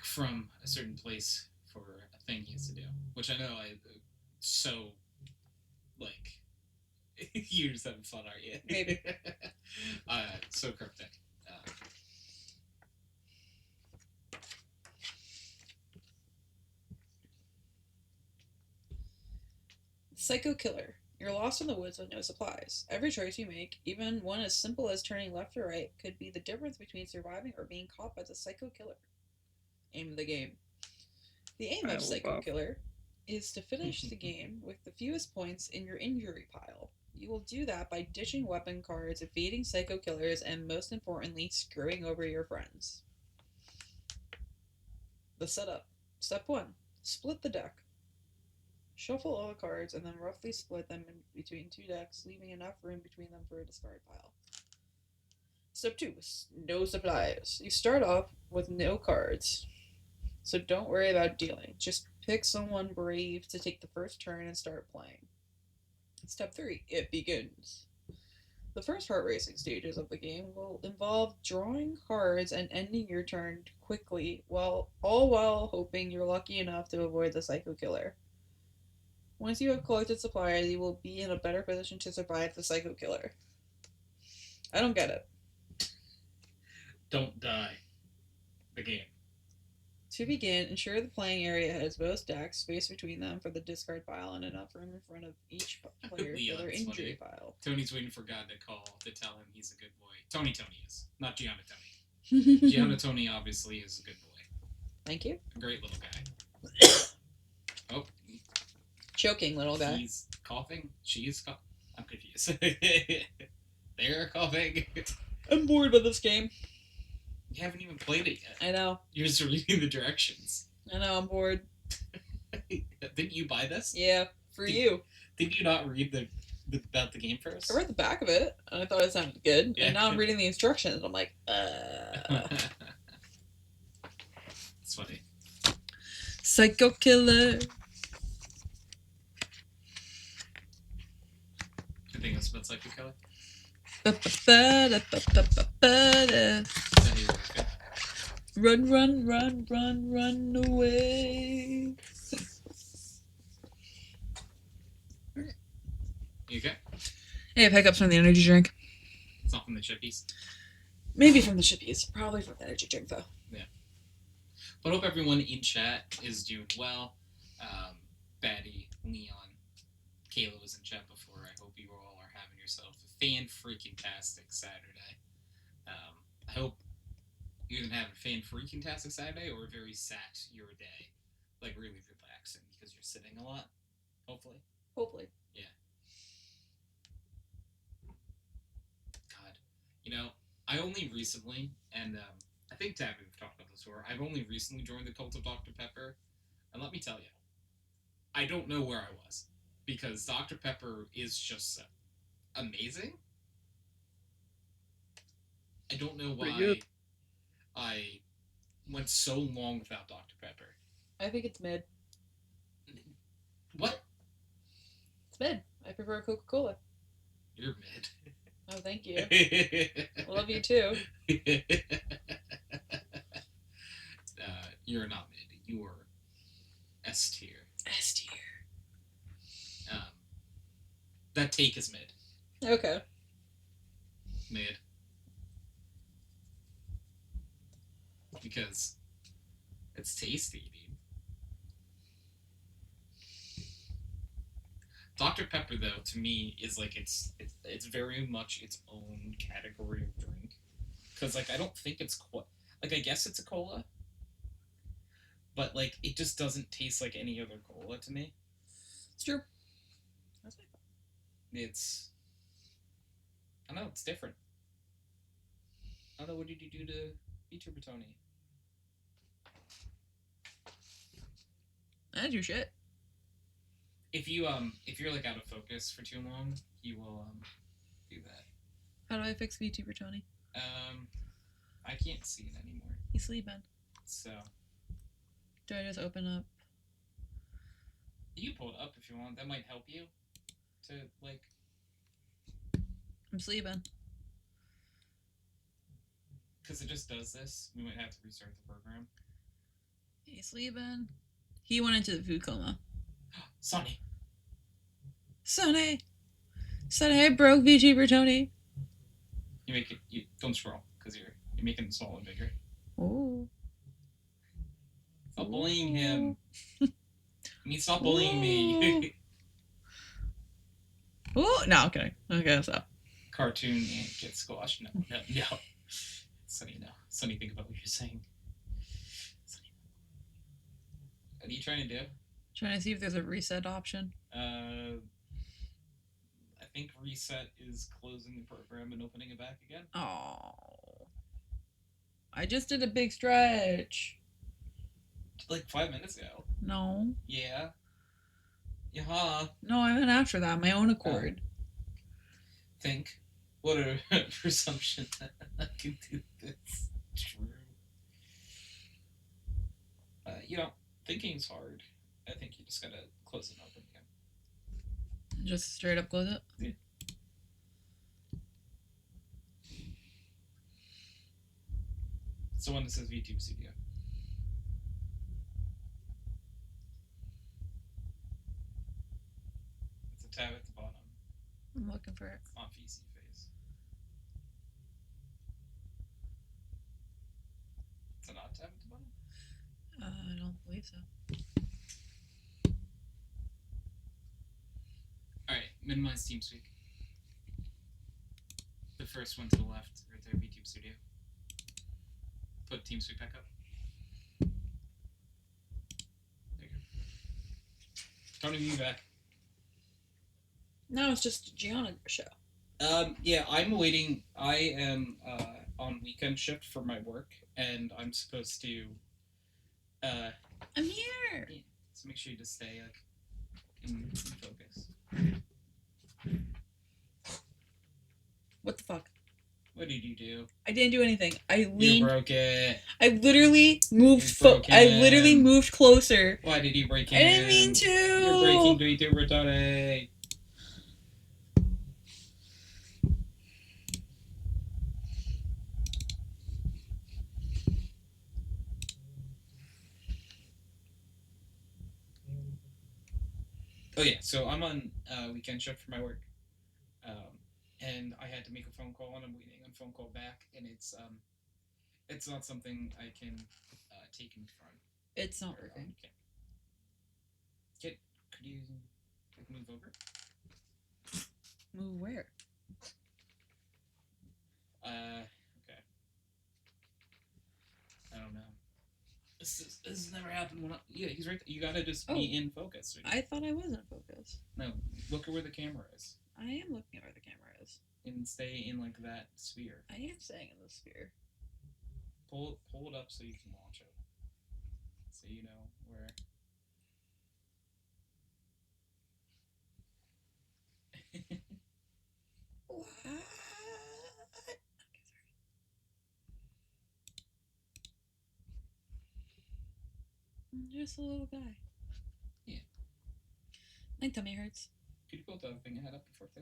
from a certain place for a thing he has to do, which I know so like you're just having fun, aren't you? Maybe. So cryptic. Psycho Killer. You're lost in the woods with no supplies. Every choice you make, even one as simple as turning left or right, could be the difference between surviving or being caught by the Psycho Killer. Aim of the game. The aim of Psycho Killer is to finish the game with the fewest points in your injury pile. You will do that by ditching weapon cards, evading Psycho Killers, and most importantly, screwing over your friends. The setup. Step 1. Split the deck. Shuffle all the cards and then roughly split them in between 2 decks, leaving enough room between them for a discard pile. Step 2. No supplies. You start off with no cards, so don't worry about dealing. Just pick someone brave to take the first turn and start playing. Step 3. It begins. The first heart-racing stages of the game will involve drawing cards and ending your turn quickly, all while hoping you're lucky enough to avoid the Psycho Killer. Once you have collected supplies, you will be in a better position to survive the Psycho Killer. I don't get it. Don't die. The game. To begin, ensure the playing area has both decks spaced between them for the discard pile and enough room in front of each player for their injury pile. Tony's waiting for God to call to tell him he's a good boy. Tony is. Not Gianna Tony. Gianna Tony obviously is a good boy. Thank you. A great little guy. Oh. Choking little guy. He's coughing. She's coughing. I'm confused. They're coughing. I'm bored with this game. You haven't even played it yet. I know. You're just reading the directions. I know, I'm bored. Didn't you buy this? Yeah, for you. Did you not read about the game first? I read the back of it, and I thought it sounded good. Yeah. And now I'm reading the instructions, and I'm like, It's funny. Psycho Killer. Anything else about Psycho Killer? Run, run, run, run, run away. You okay? Hey, hiccups from the energy drink. It's not from the chippies. Maybe from the chippies. Probably from the energy drink, though. Yeah. But I hope everyone in chat is doing well. Batty, Leon, Kayla was in chat before. I hope you all are having yourself a fan-freaking-tastic Saturday. I hope you're either having a fan-freaking-tastic Saturday or a very sat your day. Like, really relaxing because you're sitting a lot. Hopefully. Hopefully. Yeah. God. You know, I only recently, and I think Tabby, we've talked about this before, I've only recently joined the cult of Dr. Pepper, and let me tell you, I don't know where I was, because Dr. Pepper is just amazing. I don't know why I went so long without Dr. Pepper. I think it's mid. What? It's mid. I prefer Coca-Cola. You're mid. Oh, thank you. I love you too. You're not mid. You are S tier. S tier. That take is mid. Okay. Mid. Because it's tasty, dude. Dr. Pepper, though, to me, is like it's very much its own category of drink. Because, like, I don't think it's like, I guess it's a cola, but like it just doesn't taste like any other cola to me. It's true. That's my fault. It's, I don't know, it's different. I don't know, what did you do to VTuber Tony? That's your shit. If you're like out of focus for too long, you will do that. How do I fix VTuber Tony? I can't see it anymore. He's sleeping. So Do I just open up You can pull it up if you want. That might help you to, like... I'm sleeping. Because it just does this. We might have to restart the program. He's sleeping. He went into the food coma. Sonny! Sonny! Sonny, I broke VTuber Tony. You make it... You don't scroll, because you're making it small and bigger. Oh. Stop bullying him. I mean, stop bullying me. Oh, no, okay. Okay, stop. Cartoon and get squashed. No. Sonny, no. Sonny, think about what you're saying. Sonny. What are you trying to do? Trying to see if there's a reset option. I think reset is closing the program and opening it back again. Oh. I just did a big stretch. Like 5 minutes ago. No. Yeah. Yeah. No, I went after that, my own accord. Think. What a presumption that I can do this. True. Thinking's hard. I think you just gotta close it open again. Just straight up close it? Yeah. It's the one that says VTube Studio. It's a tab at the bottom. I'm looking for it. It's not VC phase. It's a not tab at the bottom? I don't believe so. Alright, minimize TeamSpeak. The first one to the left, right there, VTube Studio. Put TeamSpeak back up. There you go. Tony, be back. No, it's just Gianna show. Yeah, I'm waiting. I am on weekend shift for my work, and I'm supposed to. I'm here. Yeah, so make sure you just stay in focus. What the fuck? What did you do? I didn't do anything. I You leaned. broke it. I literally moved. You broke I literally him. moved closer. Why did you break him? I didn't mean to. You're breaking VTuber Tony. Oh yeah, so I'm on weekend shift for my work, and I had to make a phone call, and I'm waiting on phone call back, and it's not something I can take in front. It's not Or, working. Could you move over? Move where? Okay. I don't know. This has never happened. Yeah, he's right. You gotta just be in focus. I thought I wasn't focused. No, look at where the camera is. I am looking at where the camera is. And stay in like that sphere. I am staying in the sphere. Pull it up so you can launch it. So you know where. What? Okay, sorry. I'm just a little guy. Yeah. My tummy hurts. Could you pull the thing I had up before too?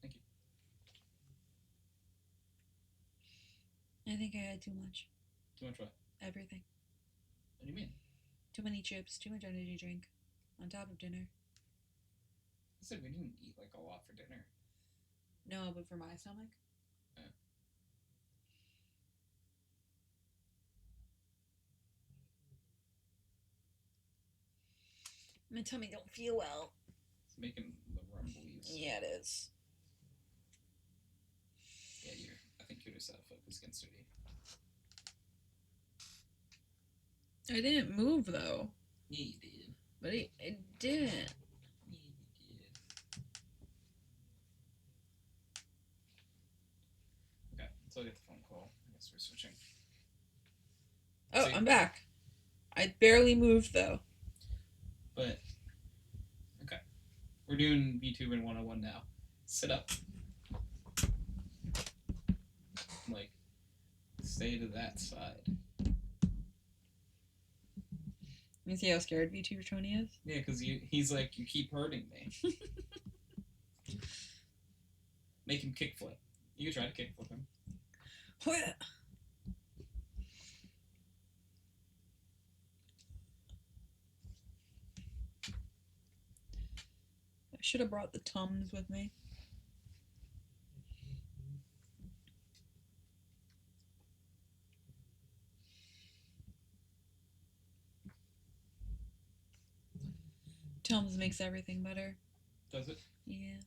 Thank you. I think I had too much. Too much what? Everything. What do you mean? Too many chips, too much energy drink. On top of dinner. I said we didn't eat like a lot for dinner. No, but for my stomach. Yeah. My tummy don't feel well. It's making the rumblies. Yeah, it is. Yeah, I think you're just out of focus against 3D. I didn't move though. Yeah, you did. But it didn't. Yeah, you did. Okay, until I get the phone call, I guess we're switching. Oh, See? I'm back. I barely moved though. But, okay. We're doing VTuber 101 now. Sit up. Like, stay to that side. You see how scared VTuber Tony is? Yeah, because he's like, you keep hurting me. Make him kickflip. You can try to kickflip him. What? I should have brought the Tums with me. Tums makes everything better. Does it? Yeah.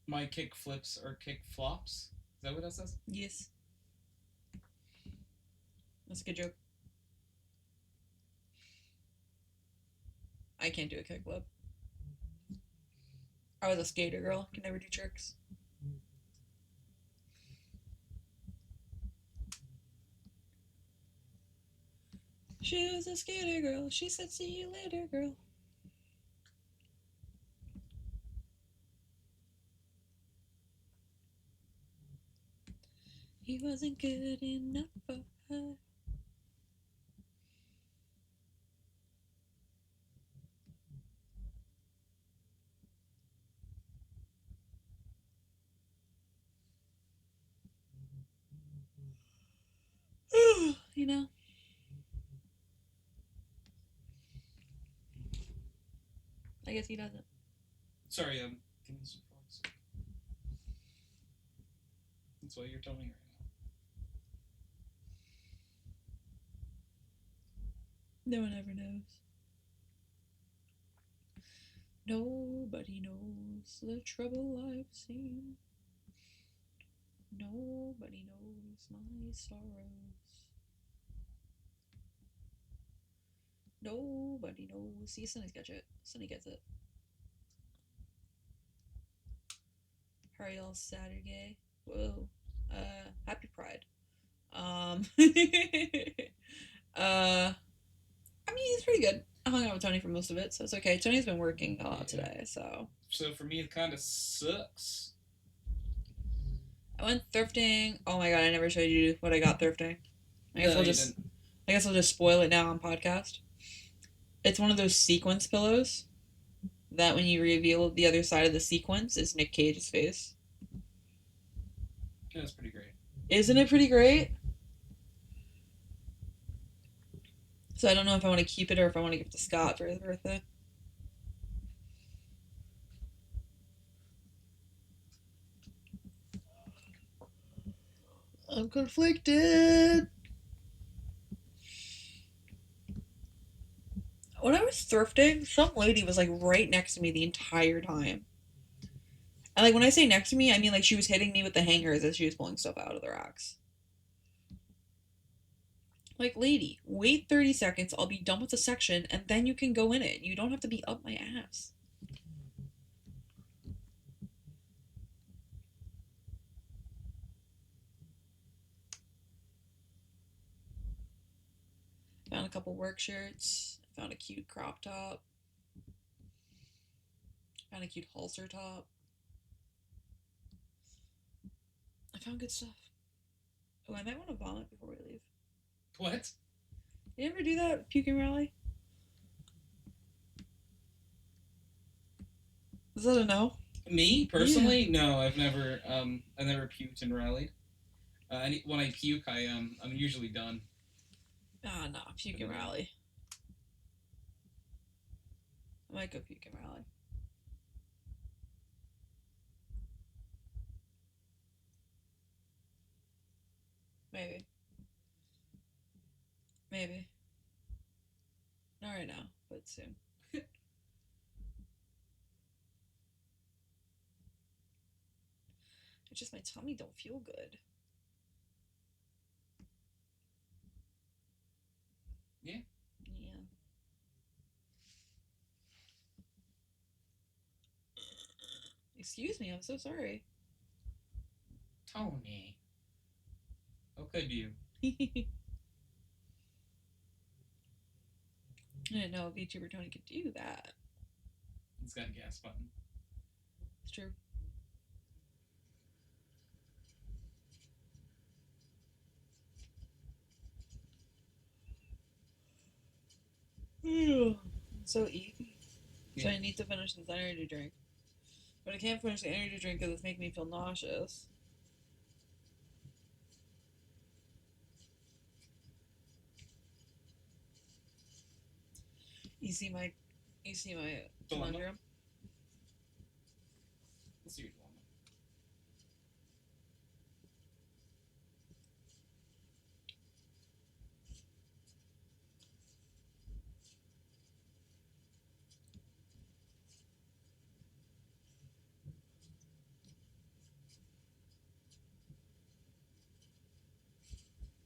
My kick flips or kick flops? Is that what that says? Yes. That's a good joke. I can't do a kickflip. I was a skater girl. Can never do tricks. She was a skater girl. She said, "See you later, girl." He wasn't good enough for her. You know? I guess he doesn't. Sorry, give me some forks. That's what you're telling me right No one ever knows. Nobody knows the trouble I've seen. Nobody knows my sorrows. Nobody knows. See, Sonny's got it. Sonny gets it. How are y'all Saturday? Whoa. Happy Pride. I mean, he's pretty good. I hung out with Tony for most of it, so it's okay. Tony's been working a lot today, so. So for me, it kind of sucks. I went thrifting. Oh my god, I never showed you what I got thrifting. I guess No, I'll you just. didn't. I guess I'll just spoil it now on podcast. It's one of those sequence pillows that when you reveal the other side of the sequence is Nick Cage's face. Yeah, that's pretty great. Isn't it pretty great? So I don't know if I want to keep it or if I want to give it to Scott for his birthday. I'm conflicted. When I was thrifting, some lady was like right next to me the entire time. And like when I say next to me, I mean like she was hitting me with the hangers as she was pulling stuff out of the racks. Like, lady, wait 30 seconds, I'll be done with the section, and then you can go in it. You don't have to be up my ass. Found a couple work shirts. Found a cute crop top. Found a cute halter top. I found good stuff. Oh, I might want to vomit before we leave. What? You ever do that puking rally? Is that a no? Me personally, no. I've never puked and rallied. When I puke, I'm usually done. Ah, no, puke and rally. I might go puke and rally. Maybe. Maybe. Not right now, but soon. It's just my tummy don't feel good. Yeah. Yeah. Excuse me, I'm so sorry. Tony. Okay. could you? I didn't know VTuber Tony could do that. He's got a gas button. It's true. So easy. So I need to finish this energy drink. But I can't finish the energy drink because it's making me feel nauseous. You see my conundrum? Let's see your dilemma.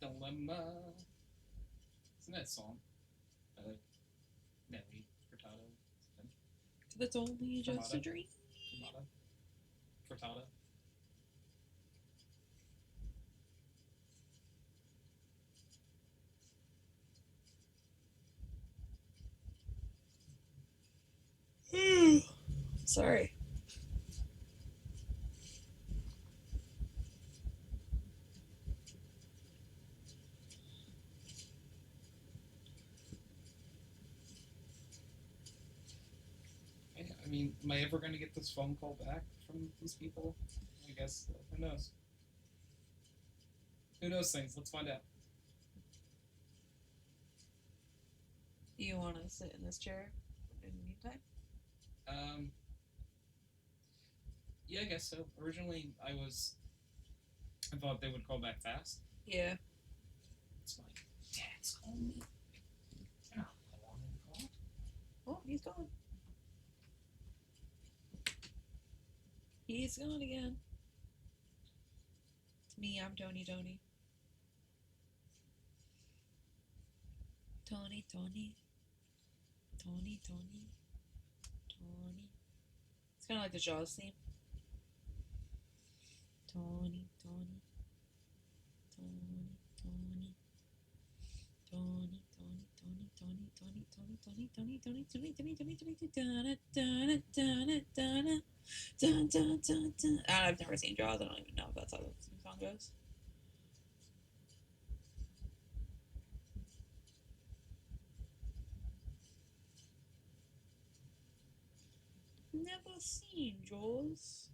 Dilemma. Isn't that a song? I like Nelly Furtado. That's only just a dream. Furtado. Sorry. I mean, am I ever going to get this phone call back from these people? I guess. Who knows? Who knows things? Let's find out. You want to sit in this chair in the meantime? Yeah, I guess so. Originally, I thought they would call back fast. Yeah. It's my dad's calling me. Oh, I want him to call. Oh, he's gone. He's gone again. It's me, I'm Tony. Tony. It's kind of like the Jaws theme. Tony. I've never seen Jaws. I don't even know if that's how the song goes. Never seen Jaws.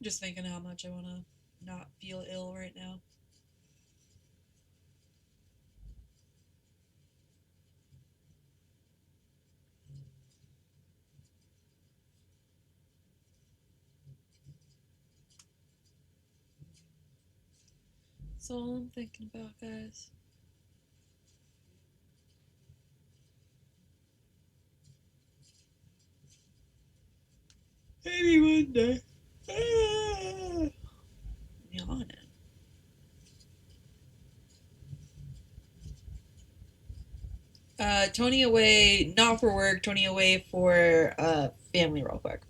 Just thinking how much I want to not feel ill right now. That's all I'm thinking about, guys. Maybe one day. Yawning. Tony away, not for work. Tony away for family, real quick.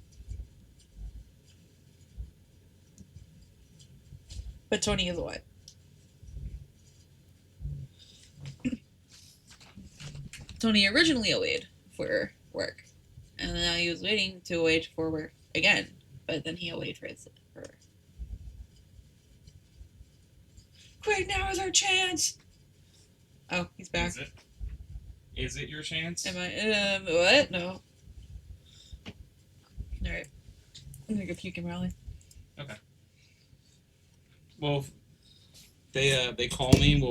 But Tony is away. Tony originally awayed for work, and now he was waiting to await for work again. But then he awayed for his. Quick, now is our chance. Oh, he's back. Is it your chance? Am I? What? No. All right. I'm gonna go puke and rally. Okay. Well, if they call me.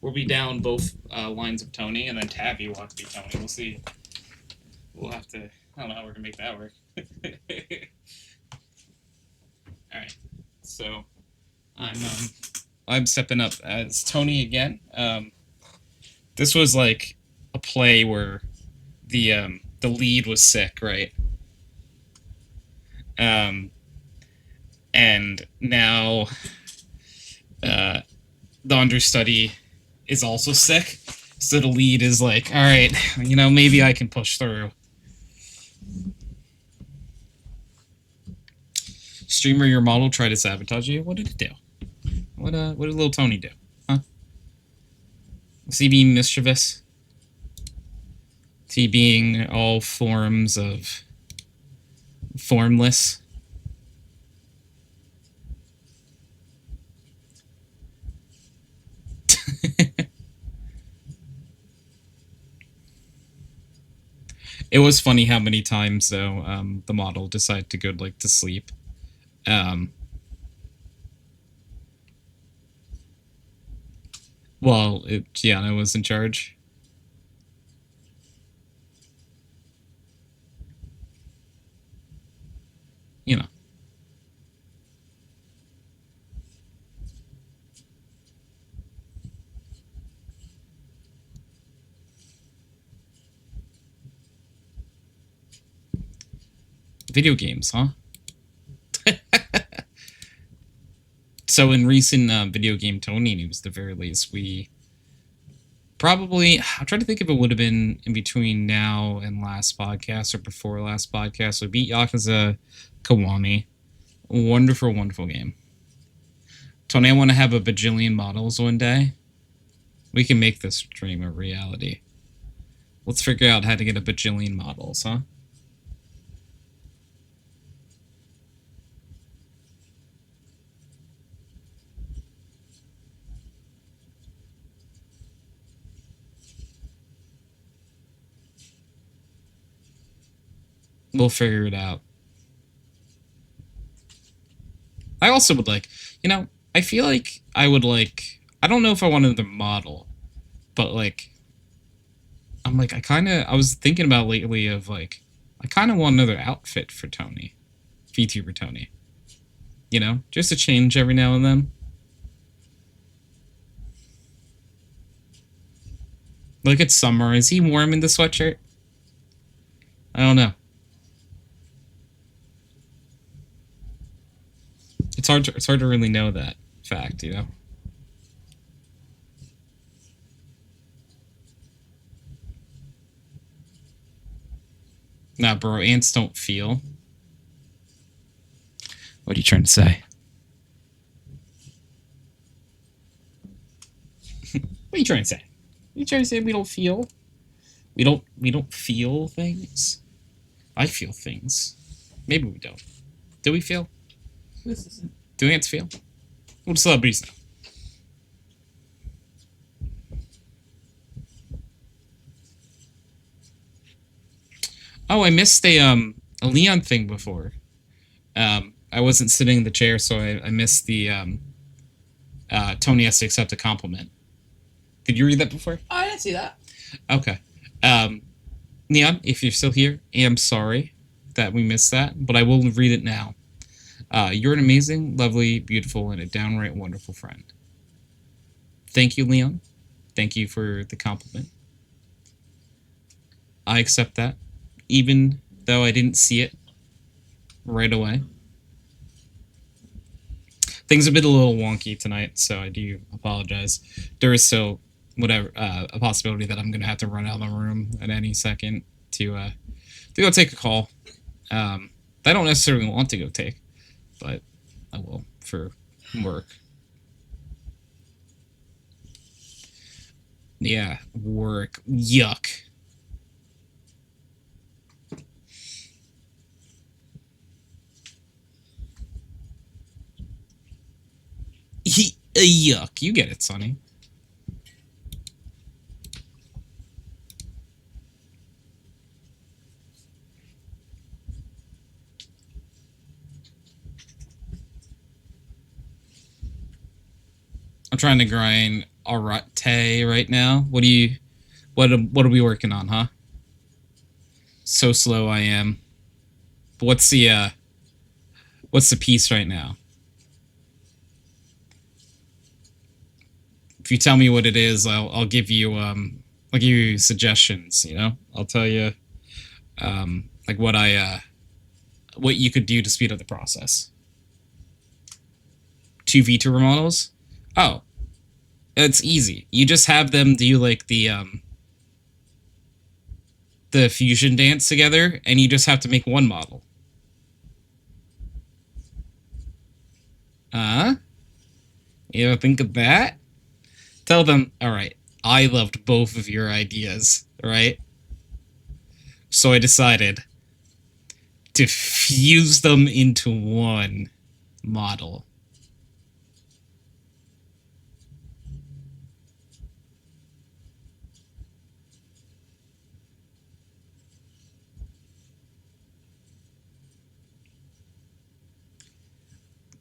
We'll be down both lines of Tony, and then Tabby will have to be Tony. We'll see. We'll have to. I don't know how we're gonna make that work. All right. So, I'm stepping up as Tony again. This was like a play where the lead was sick, right? and now the understudy is also sick. So the lead is like, all right, maybe I can push through. Streamer, your model tried to sabotage you. What did it do? What did little Tony do? Huh? Was he being mischievous? Is he being all forms of formless? It was funny how many times though the model decided to go to sleep. While Gianna was in charge. You know. Video games, huh? So in recent video game Tony news, at the very least, we probably, I'm trying to think if it would have been in between now and last podcast or before last podcast. We beat Yakuza Kiwami. Wonderful, wonderful game. Tony, I want to have a bajillion models one day. We can make this dream a reality. Let's figure out how to get a bajillion models, huh? We'll figure it out. I also would I feel like I would I don't know if I want another model, but I was thinking about lately of I kind of want another outfit for Tony, VTuber Tony. Just to change every now and then. Look at Summer. Is he warm in the sweatshirt? I don't know. It's hard to really know that fact, Nah, bro, ants don't feel. What are you trying to say? What are you trying to say? Are you trying to say we don't feel? We don't feel things? I feel things. Maybe we don't. Do we feel? Do ants feel? What do celebrities know? Oh, I missed a Leon thing before. I wasn't sitting in the chair, so I missed the Tony has to accept a compliment. Did you read that before? Oh, I didn't see that. Okay. Leon, if you're still here, I'm sorry that we missed that, but I will read it now. You're an amazing, lovely, beautiful, and a downright wonderful friend. Thank you, Leon. Thank you for the compliment. I accept that, even though I didn't see it right away. Things have been a little wonky tonight, so I do apologize. There is still a possibility that I'm going to have to run out of the room at any second to go take a call. I don't necessarily want to go take, but I will for work. Yeah, work. Yuck. Yuck. You get it, Sonny. I'm trying to grind Arate right now. What are we working on, huh? So slow I am. But what's the piece right now? If you tell me what it is, I'll give you suggestions, I'll tell you what you could do to speed up the process. two VTuber models? Oh, it's easy. You just have them do like the fusion dance together, and you just have to make one model. You ever think of that? Tell them, all right, I loved both of your ideas, right? So I decided to fuse them into one model.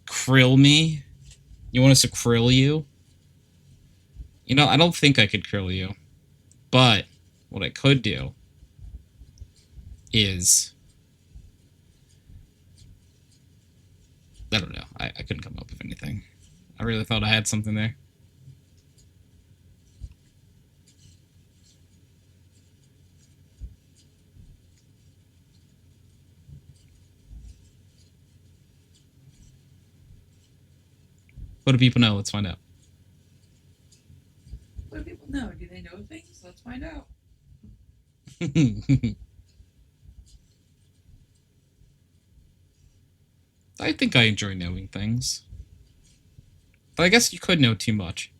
Krill me? You want us to krill you? You know, I don't think I could krill you. But what I could do is... I don't know. I couldn't come up with anything. I really thought I had something there. What do people know? Let's find out. What do people know? Do they know things? Let's find out. I think I enjoy knowing things. But I guess you could know too much.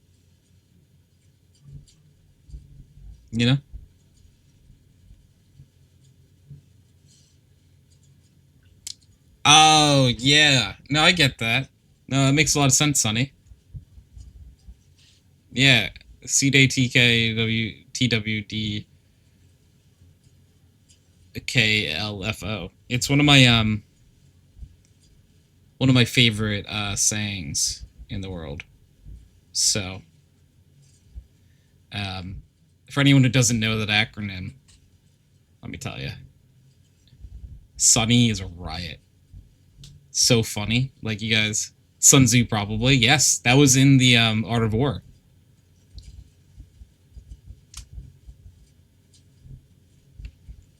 You know? Oh, yeah. No, I get that. No, that makes a lot of sense, Sonny. Yeah. C-Day TK TWD KLFO. It's one of my favorite sayings in the world. So, for anyone who doesn't know that acronym, let me tell you, Sunny is a riot. So funny, like you guys. Sun Tzu probably. Yes, that was in the Art of War.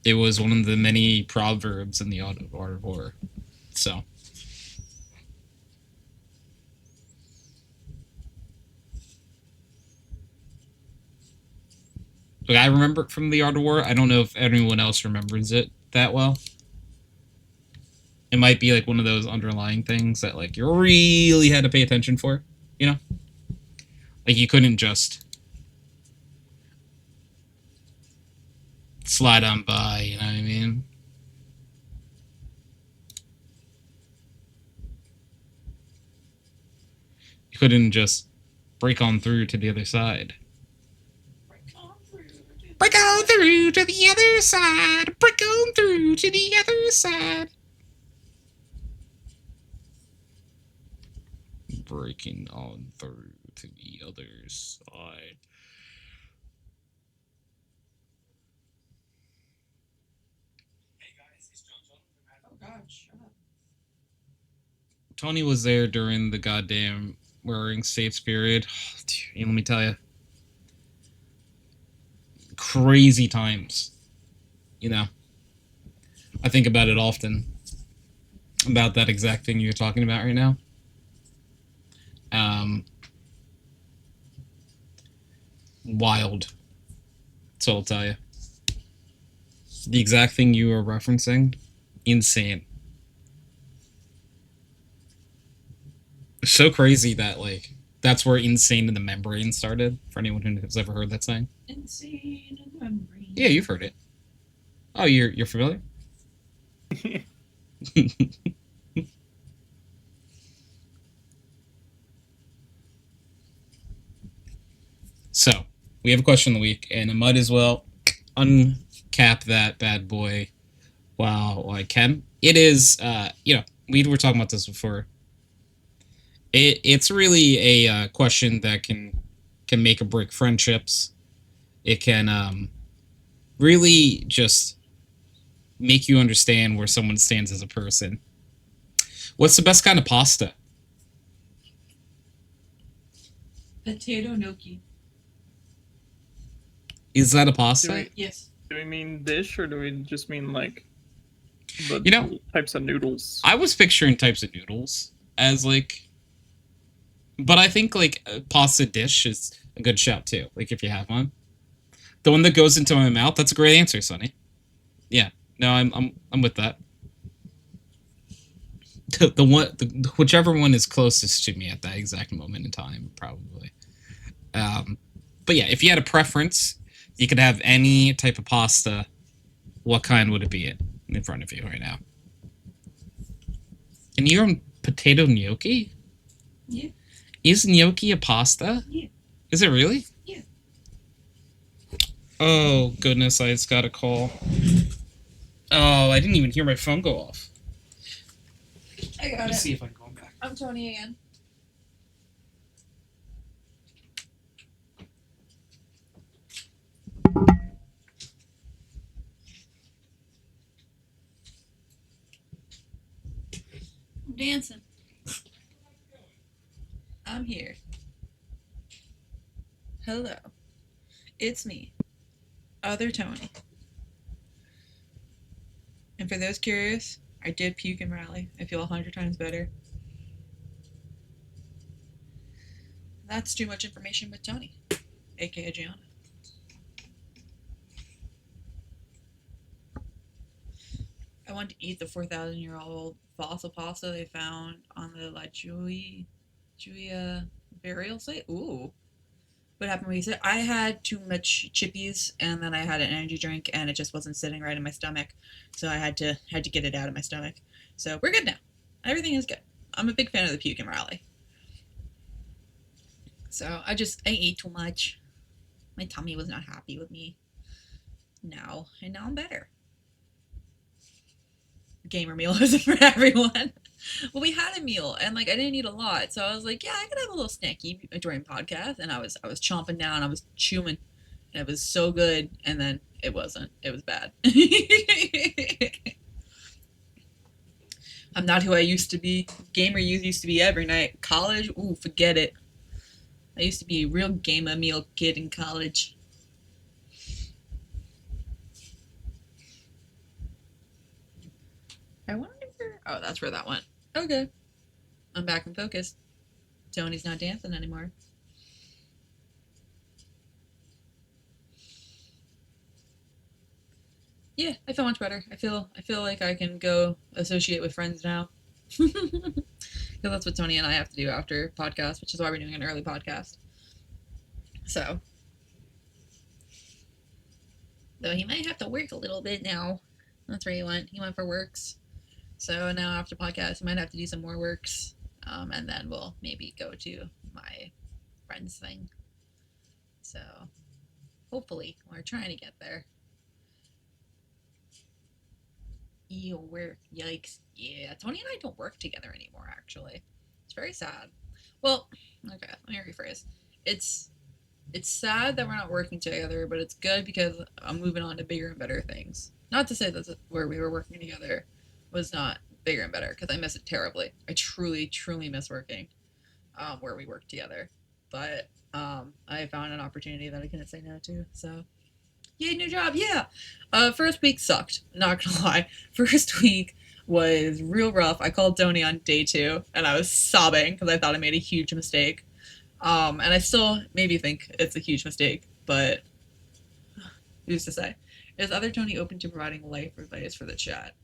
It was one of the many proverbs in the Art of War. So. Look, I remember it from the Art of War. I don't know if anyone else remembers it that well. It might be like one of those underlying things that like you really had to pay attention for, you know? Like you couldn't just slide on by, you know what I mean? You couldn't just break on through to the other side. Break on through to the other side. Break on through to the other side. Breaking on through to the other side. Hey guys, it's John. Oh God, shut up. Tony was there during the goddamn wearing safes period. Let me tell you. Crazy times. You know. I think about it often. About that exact thing you're talking about right now. Wild. That's all I'll tell you. The exact thing you were referencing, insane. So crazy that, like, that's where Insane in the Membrane started, for anyone who has ever heard that saying. Insane in the membrane. Yeah, you've heard it. Oh, you're familiar? So, we have a question of the week, and I might as well uncap that bad boy while I can. It is, you know, we were talking about this before. It's really a question that can make or break friendships. It can really just make you understand where someone stands as a person. What's the best kind of pasta? Potato gnocchi. Is that a pasta? Do we, Yes. do we mean dish or do we just mean like the You know, types of noodles? I was picturing types of noodles as like But I think like a pasta dish is a good shout too. Like if you have one, the one that goes into my mouth. That's a great answer, Sonny. Yeah. No, I'm with that. Whichever one is closest to me at that exact moment in time, probably. But yeah, if you had a preference, you could have any type of pasta. What kind would it be in front of you right now? And you're on potato gnocchi? Yeah. Is gnocchi a pasta? Yeah. Is it really? Yeah. Oh, goodness, I just got a call. Oh, I didn't even hear my phone go off. I got Let me it. see if I can go back. I'm Tony again. I'm dancing. I'm here. Hello. It's me, other Tony. And for those curious, I did puke and rally. I feel 100 times better. That's too much information with Tony, aka Gianna. I wanted to eat the 4,000-year-old fossil pasta they found on the La Giulia burial site. Ooh. What happened when you said I had too much chippies and then I had an energy drink and it just wasn't sitting right in my stomach. So I had to get it out of my stomach. So we're good now. Everything is good. I'm a big fan of the puke and rally. So I ate too much. My tummy was not happy with me. Now I'm better. Gamer meal isn't for everyone. Well, we had a meal and like I didn't eat a lot, so I was like, yeah, I could have a little snacky during podcast. And I was chomping down, I was chewing, and it was so good. And then it wasn't. It was bad. I'm not who I used to be. Gamer used to be every night. College, ooh, forget it. I used to be a real gamer meal kid in college. I wonder. Oh, that's where that went. Okay. I'm back in focus. Tony's not dancing anymore. Yeah, I feel much better. I feel like I can go associate with friends now. Because that's what Tony and I have to do after podcast, which is why we're doing an early podcast. So, though he might have to work a little bit now. That's where he went. He went for works. So now after podcast, he might have to do some more works, and then we'll maybe go to my friends thing. So, hopefully, we're trying to get there. Ew, we're yikes. Yeah, Tony and I don't work together anymore. Actually, it's very sad. Well, okay, let me rephrase. It's sad that we're not working together, but it's good because I'm moving on to bigger and better things. Not to say that where we were working together was not bigger and better, because I miss it terribly. I truly, truly miss working where we worked together. But I found an opportunity that I couldn't say no to. So, yay, new job, yeah! First week sucked, not gonna lie. First week was real rough. I called Tony on day 2, and I was sobbing because I thought I made a huge mistake. And I still maybe think it's a huge mistake, but who's to say? Is other Tony open to providing life advice for the chat?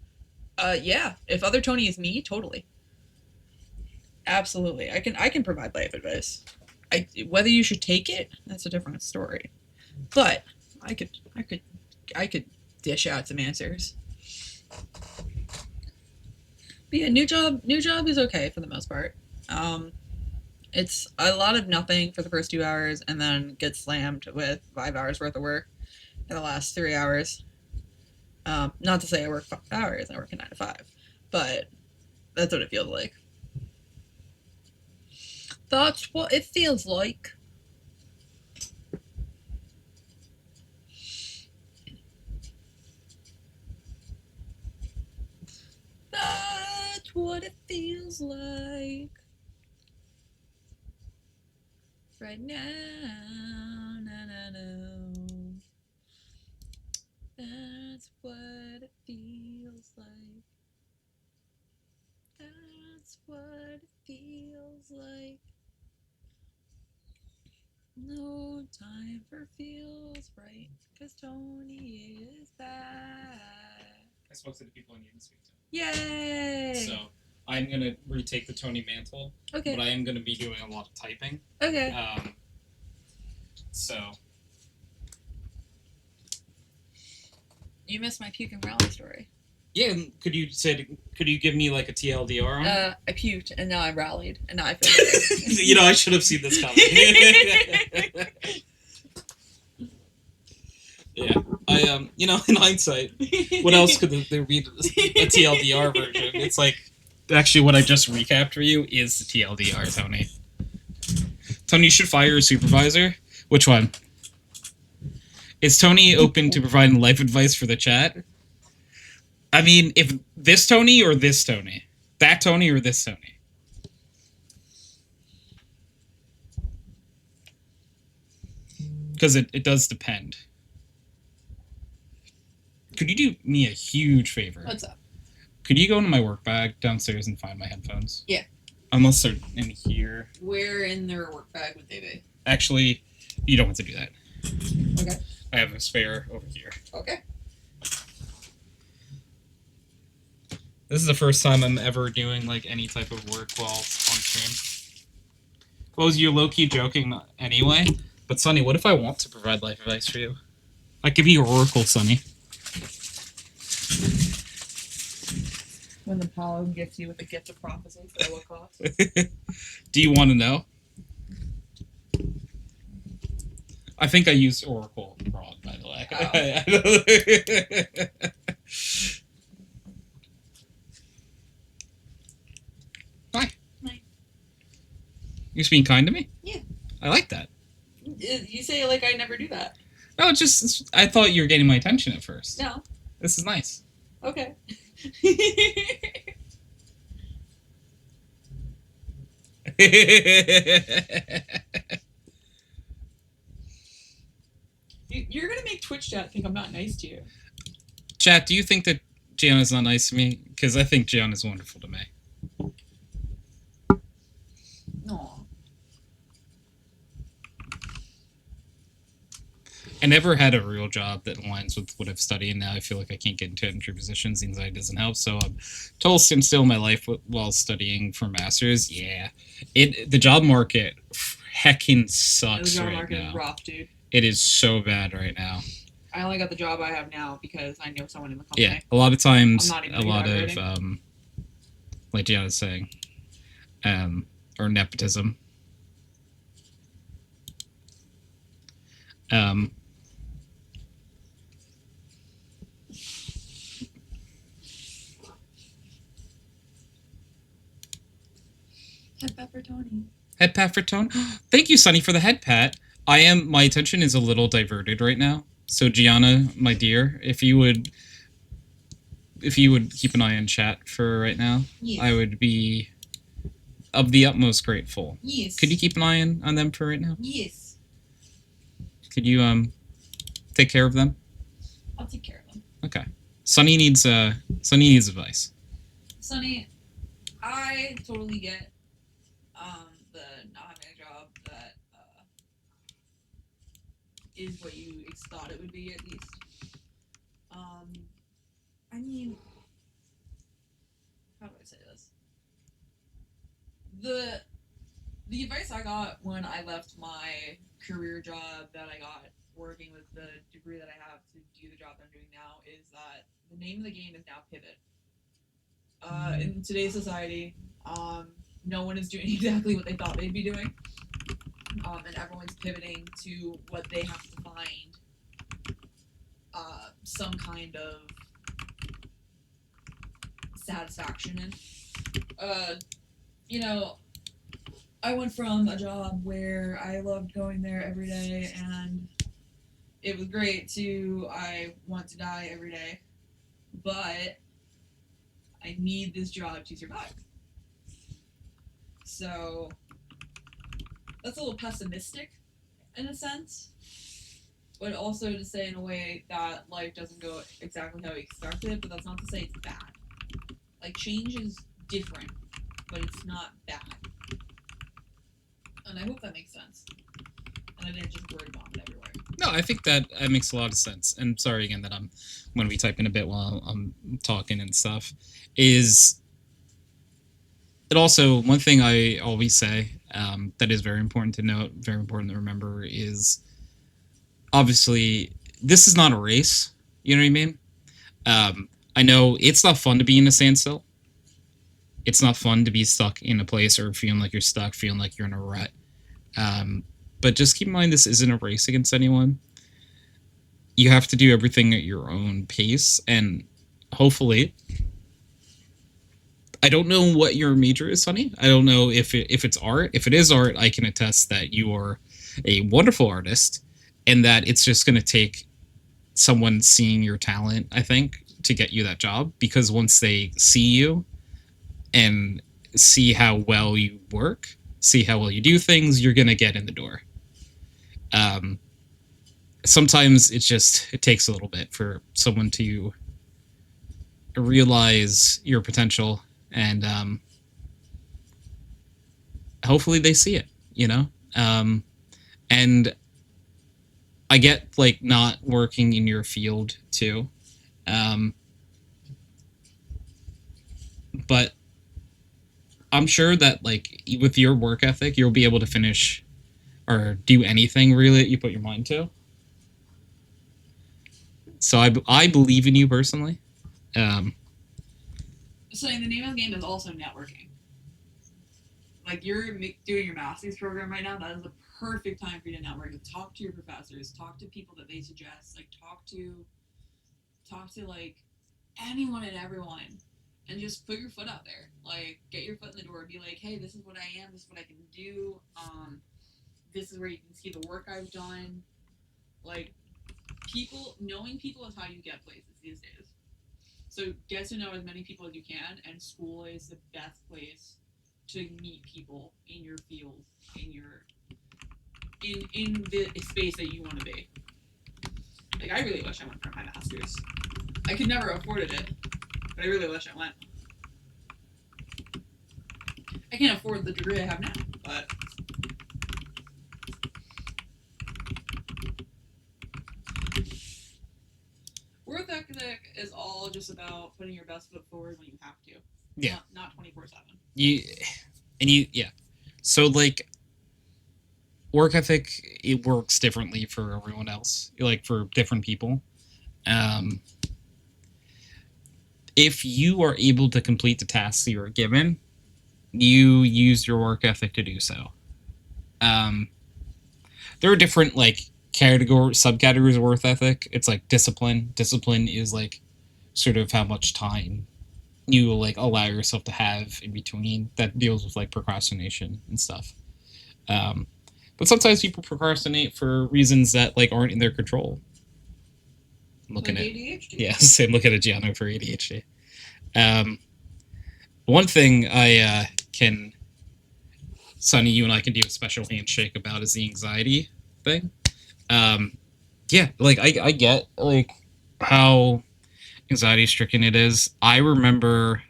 Yeah. If other Tony is me, totally, absolutely. I can provide life advice. Whether you should take it, that's a different story. But I could dish out some answers. But yeah, new job is okay for the most part. It's a lot of nothing for the first 2 hours and then get slammed with 5 hours worth of work in the last 3 hours. Not to say I work 5 hours, I work a 9 to 5, but that's what it feels like. That's what it feels like. That's what it feels like. Right now, na na no. That's what it feels like. That's what it feels like. No time for feels right, cause Tony is back. I spoke to the people I need to speak to. Yay! So I'm gonna retake the Tony mantle, Okay. but I am gonna be doing a lot of typing. Okay. So You missed my puke and rally story. yeah, could you give me like a TLDR on it? I puked and now I rallied and now I feel better. You know, I should have seen this coming. Yeah, I you know, in hindsight, what else could there be to a TLDR version? It's like, actually, what I just recapped for you is the TLDR, Tony. Tony, you should fire a supervisor. Which one? Is Tony open to providing life advice for the chat? I mean, if this Tony or this Tony? That Tony or this Tony? Because it does depend. Could you do me a huge favor? What's up? Could you go into my work bag downstairs and find my headphones? Yeah. Unless they're in here. Where in their work bag would they be? Actually, you don't have to do that. Okay. I have a spare over here. Okay. This is the first time I'm ever doing like any type of work while on stream. Well, you're low-key joking anyway. But Sonny, what if I want to provide life advice for you? I could be your oracle, Sonny. When the Apollo gifts you with a gift of prophecy for what cost? Do you want to know? I think I used oracle wrong, by the way. Oh. Hi. Hi. You're just being kind to me? Yeah. I like that. You say it like I never do that. No, I thought you were getting my attention at first. No. This is nice. Okay. You're gonna make Twitch chat think I'm not nice to you. Chat, do you think that Gianna's not nice to me? Because I think Gianna's wonderful to me. No. I never had a real job that aligns with what I've studied, and now I feel like I can't get into entry positions. Anxiety doesn't help, so I'm total stand still in my life while studying for masters. Yeah, the job market heckin' sucks The job right market now. is rough, dude. It is so bad right now. I only got the job I have now because I know someone in the company. Yeah, a lot of times, I'm not even a lot of exaggerating. like Gianna's saying, or nepotism. Head pat for Tony. Head pat for Tony. Thank you, Sonny, for the head pat. My attention is a little diverted right now. So Gianna, my dear, if you would keep an eye on chat for right now, Yes. I would be of the utmost grateful. Yes. Could you keep an eye on them for right now? Yes. Could you take care of them? I'll take care of them. Okay. Sonny needs advice. Sonny, I totally get the not having a job that is what you thought it would be, at least. I mean, how do I say this? The advice I got when I left my career job that I got working with the degree that I have to do the job that I'm doing now is that the name of the game is now pivot. In today's society, no one is doing exactly what they thought they'd be doing, and everyone's pivoting to what they have to find some kind of satisfaction in. I went from a job where I loved going there every day and it was great to I want to die every day, but I need this job to survive. So that's a little pessimistic in a sense, but also to say in a way that life doesn't go exactly how we expected, but that's not to say it's bad. Like, change is different, but it's not bad. And I hope that makes sense. and I didn't just word bomb it everywhere. No, I think that makes a lot of sense. And sorry again that I'm going to be typing a bit while I'm talking and stuff. Is it also one thing I always say that is very important to note, very important to remember is obviously this is not a race. You know what I mean? I know it's not fun to be in a standstill. It's not fun to be stuck in a place or feeling like you're stuck, feeling like you're in a rut. But just keep in mind this isn't a race against anyone. You have to do everything at your own pace, and hopefully, I don't know what your major is, Sonny. I don't know if it's art. If it is art, I can attest that you are a wonderful artist, and that it's just going to take someone seeing your talent, I think, to get you that job. Because once they see you and see how well you work, see how well you do things, you're going to get in the door. Sometimes it takes a little bit for someone to realize your potential, and hopefully they see it, you know? And I get, like, not working in your field, too. But I'm sure that, like, with your work ethic, you'll be able to finish or do anything, really, that you put your mind to. So I believe in you personally. So the name of the game is also networking. Like, you're doing your master's program right now, that is the perfect time for you to network. Talk to your professors, talk to people that they suggest, like talk to like anyone and everyone, and just put your foot out there. Like, get your foot in the door, be like, hey, this is what I am, this is what I can do. This is where you can see the work I've done. Like, knowing people is how you get places these days. So get to know as many people as you can, and school is the best place to meet people in your field, in the space that you want to be. Like, I really wish I went for my master's. I could never afforded it, but I really wish I went. I can't afford the degree I have now, but work ethic is all just about putting your best foot forward when you have to. Yeah. Not 24/7. Yeah. So, like, work ethic, it works differently for everyone else, like for different people. If you are able to complete the tasks you are given, you use your work ethic to do so. There are different, like, subcategories of work ethic. It's like discipline. Discipline is, like, sort of how much time you, like, allow yourself to have in between. That deals with, like, procrastination and stuff. But sometimes people procrastinate for reasons that, like, aren't in their control. I'm looking like at ADHD. Yes, I'm looking at Gianna for ADHD. One thing I can, Sonny, you and I can do a special handshake about is the anxiety thing. Yeah, like I get, like, how anxiety stricken it is. I remember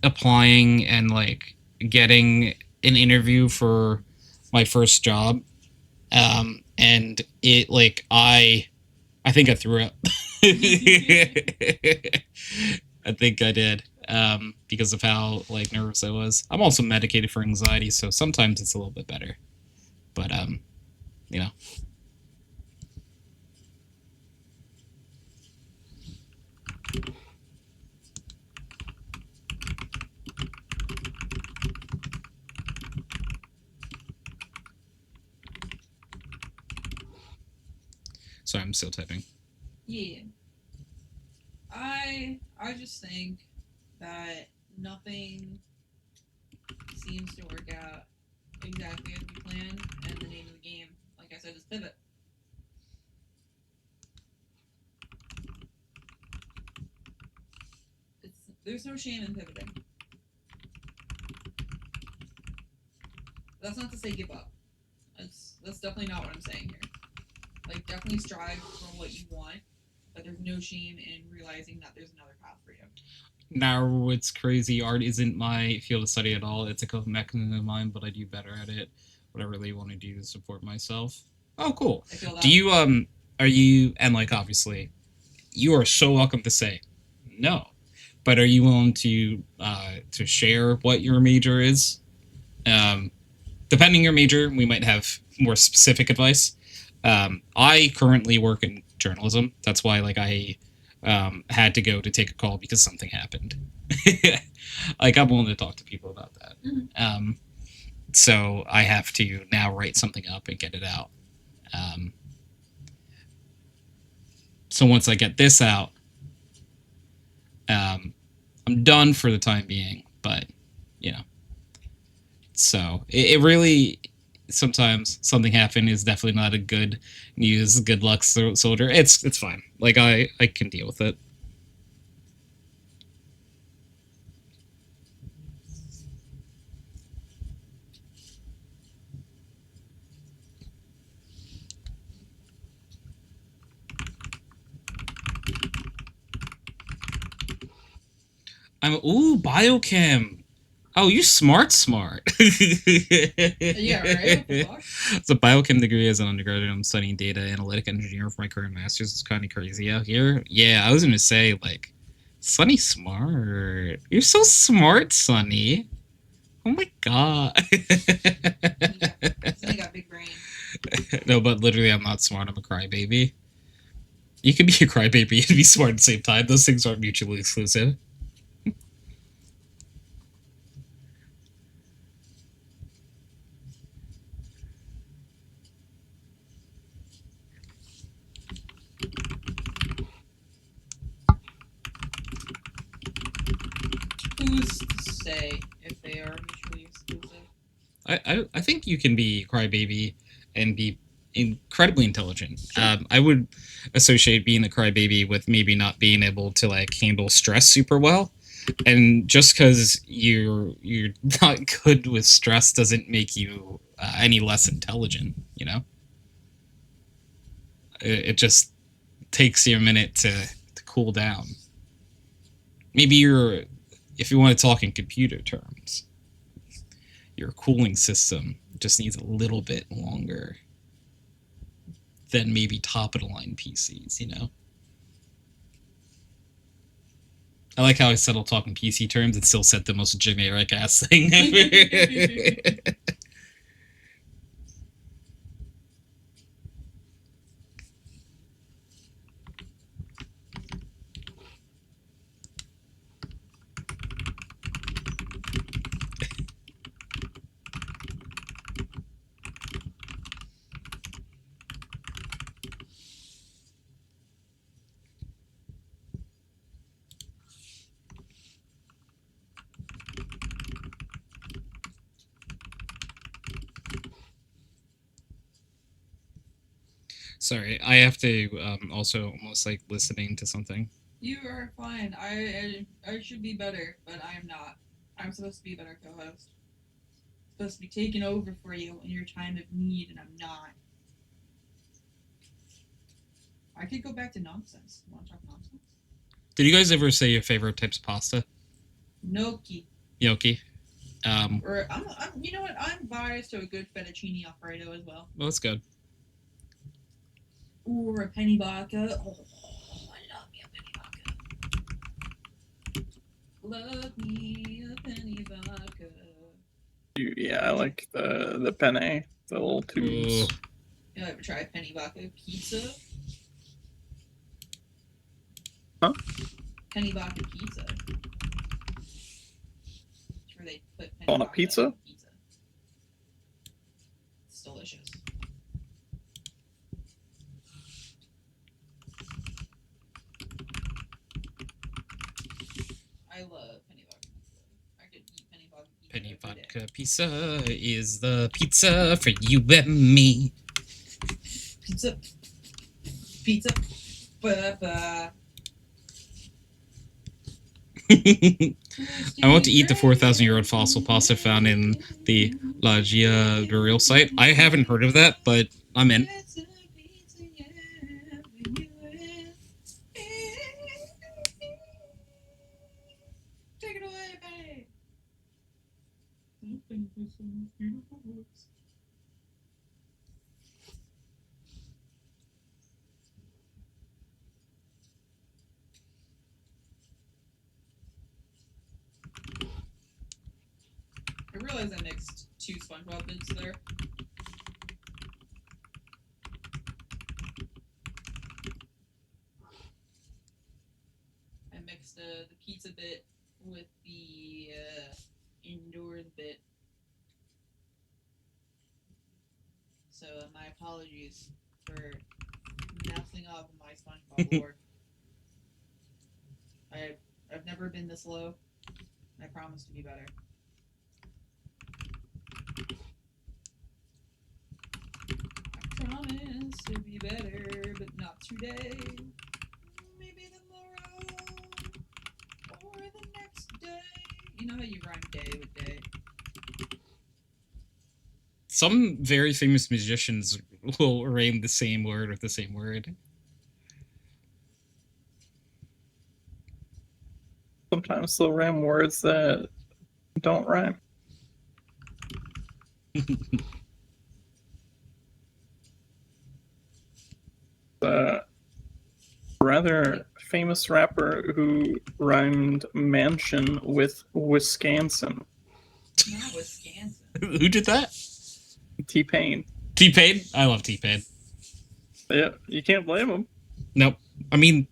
applying and, like, getting an interview for my first job, and it, like, I think I threw up. I think I did, because of how, like, nervous I was. I'm also medicated for anxiety, so sometimes it's a little bit better, but you know. Sorry, I'm still typing. Yeah. I just think that nothing seems to work out exactly as we planned, and the name of the game, like I said, is pivot. There's no shame in pivoting. That's not to say give up. That's definitely not what I'm saying here. Like, definitely strive for what you want, but there's no shame in realizing that there's another path for you. No, it's crazy. Art isn't my field of study at all. It's a coping mechanism of mine, but I do better at it. What I really want to do to support myself. Oh, cool. I feel that. Do you are you and like obviously you are so welcome to say no, but are you willing to share what your major is? Depending your major, we might have more specific advice. I currently work in journalism. That's why like I had to go to take a call because something happened. Like I'm willing to talk to people about that. So I have to now write something up and get it out. So once I get this out, I'm done for the time being. But you know, so it really sometimes something happened is definitely not a good news, good luck soldier. It's fine. Like I can deal with it. Biochem. Oh, you smart. Yeah, right? What the fuck? It's a biochem degree as an undergraduate. I'm studying data analytic engineer for my current master's. It's kind of crazy out here. Yeah, I was gonna say like, Sunny smart. You're so smart, Sunny. Oh my god. Sonny got big brain. No, but literally, I'm not smart. I'm a crybaby. You can be a crybaby and be smart at the same time. Those things aren't mutually exclusive. Who's to say if they are mutually exclusive? I think you can be a crybaby and be incredibly intelligent. Sure. I would associate being a crybaby with maybe not being able to like handle stress super well, and just because you're not good with stress doesn't make you any less intelligent. You know, it just takes you a minute to cool down. Maybe if you want to talk in computer terms, your cooling system just needs a little bit longer than maybe top of the line PCs, you know? I like how I settle talking PC terms and still said the most generic ass thing ever. Sorry, I have to also almost like listening to something. You are fine. I should be better, but I am not. I'm supposed to be a better co-host. Supposed to be taking over for you in your time of need, and I'm not. I could go back to nonsense. You want to talk nonsense? Did you guys ever say your favorite types of pasta? Gnocchi. Gnocchi. Or you know what? I'm biased to a good fettuccine alfredo as well. Well, that's good. Or a penny vodka. Oh, I love me a penny vodka. Love me a penny vodka. Yeah, I like the penne, the little tubes. Ooh. You ever try penny vodka pizza? Huh? Penny vodka pizza. It's where they put penny On a vodka pizza? on pizza. It's delicious. I love penny vodka pizza. I could eat penny vodka pizza. Penny every day. vodka pizza is the pizza for you and me. Pizza. Pizza. Ba-ba. I want to eat the 4,000-year-old fossil pasta found in the La Gia burial site. I haven't heard of that, but I'm in. I realized I mixed 2 SpongeBob bits there. I mixed the pizza bit with the indoors bit. So my apologies for messing up my SpongeBob lore. I've never been this low. I promise to be better. I promise to be better, but not today. Maybe tomorrow or the next day. You know how you rhyme day with day? Some very famous musicians will rhyme the same word with the same word. Sometimes they'll rhyme words that don't rhyme. The rather famous rapper who rhymed mansion with Wisconsin. Not Wisconsin. Who did that? T-Pain. T-Pain? I love T-Pain. Yeah, you can't blame him. Nope. I mean,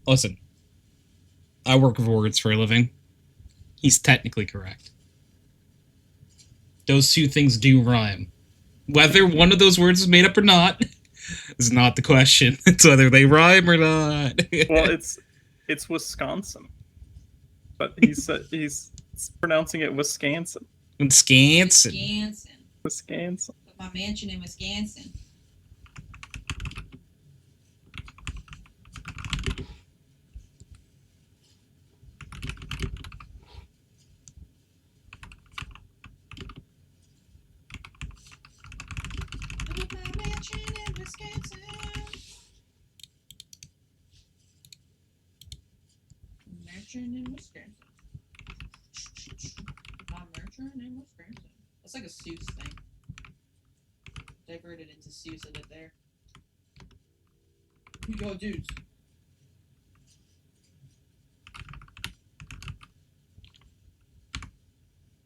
listen. I work with words for a living. He's technically correct. Those two things do rhyme. Whether one of those words is made up or not is not the question. It's whether they rhyme or not. Well, it's Wisconsin, but he's pronouncing it Wisconsin. Wisconsin. Wisconsin. Put my mansion in Wisconsin. Put my mansion in Wisconsin. Mansion in Wisconsin. My mansion in Wisconsin. That's like a Seuss thing. Diverted into Seuss a bit there. Yo, dudes.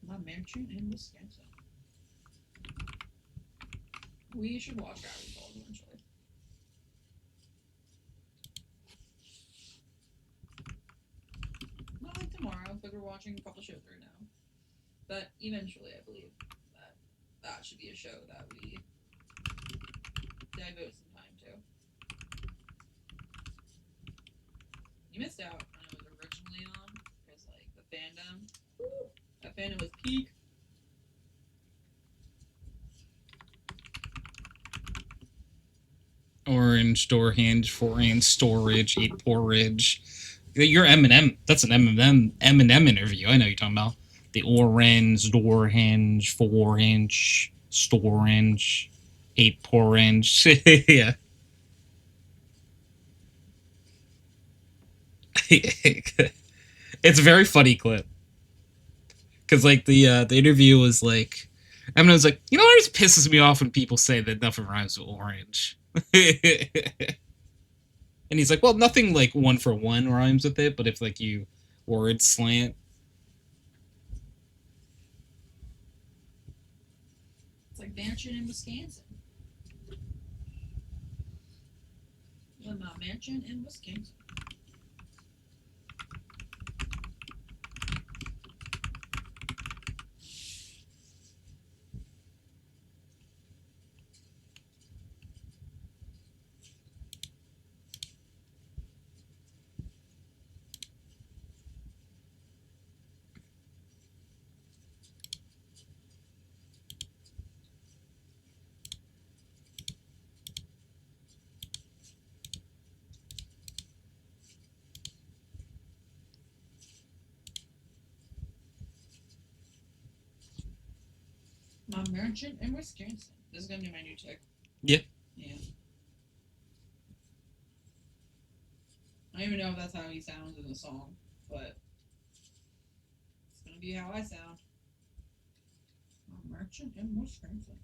My mansion in Wisconsin. We should watch Gravity Falls eventually. Not like tomorrow, because we're watching a couple shows right now. But eventually, I believe that should be a show that we devote some time to. You missed out when it was originally on, because like the fandom, that fandom was peak. Orange, door hinge, 4-inch, storage, 8 porridge. You're Eminem. That's an Eminem interview. I know you're talking about. The orange, door hinge, 4-inch, storage, 8 porridge. Yeah. It's a very funny clip. Because, like, the interview was like... Eminem's like, you know what just pisses me off when people say that nothing rhymes with orange? And he's like, well, nothing like 1 for 1 rhymes with it, but if like you word slant. It's like mansion in Wisconsin. My mansion in Wisconsin. My merchant in Wisconsin. This is gonna be my new tick. Yeah. Yeah. I don't even know if that's how he sounds in the song, but it's gonna be how I sound. Merchant in Wisconsin.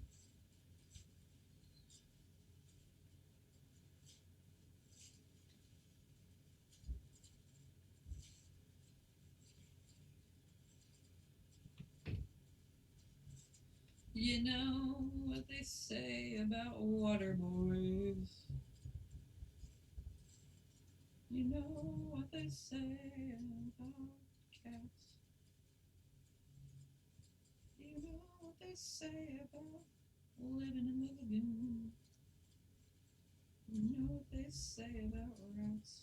You know what they say about water boys. You know what they say about cats. You know what they say about living in the lagoon. You know what they say about rats.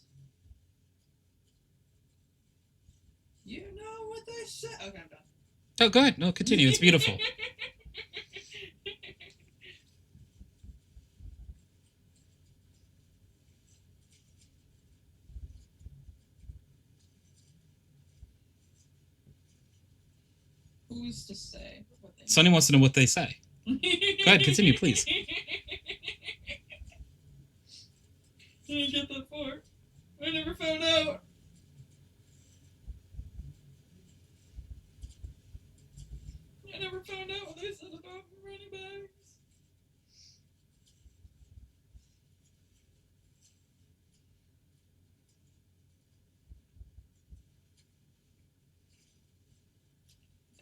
You know what they say. Okay, I'm done. Oh, go ahead. No, continue. It's beautiful. Who's to say what they Sonny wants to know what they say. Go ahead, continue, please. I didn't get that far. I never found out. I never found out what they said about running bags.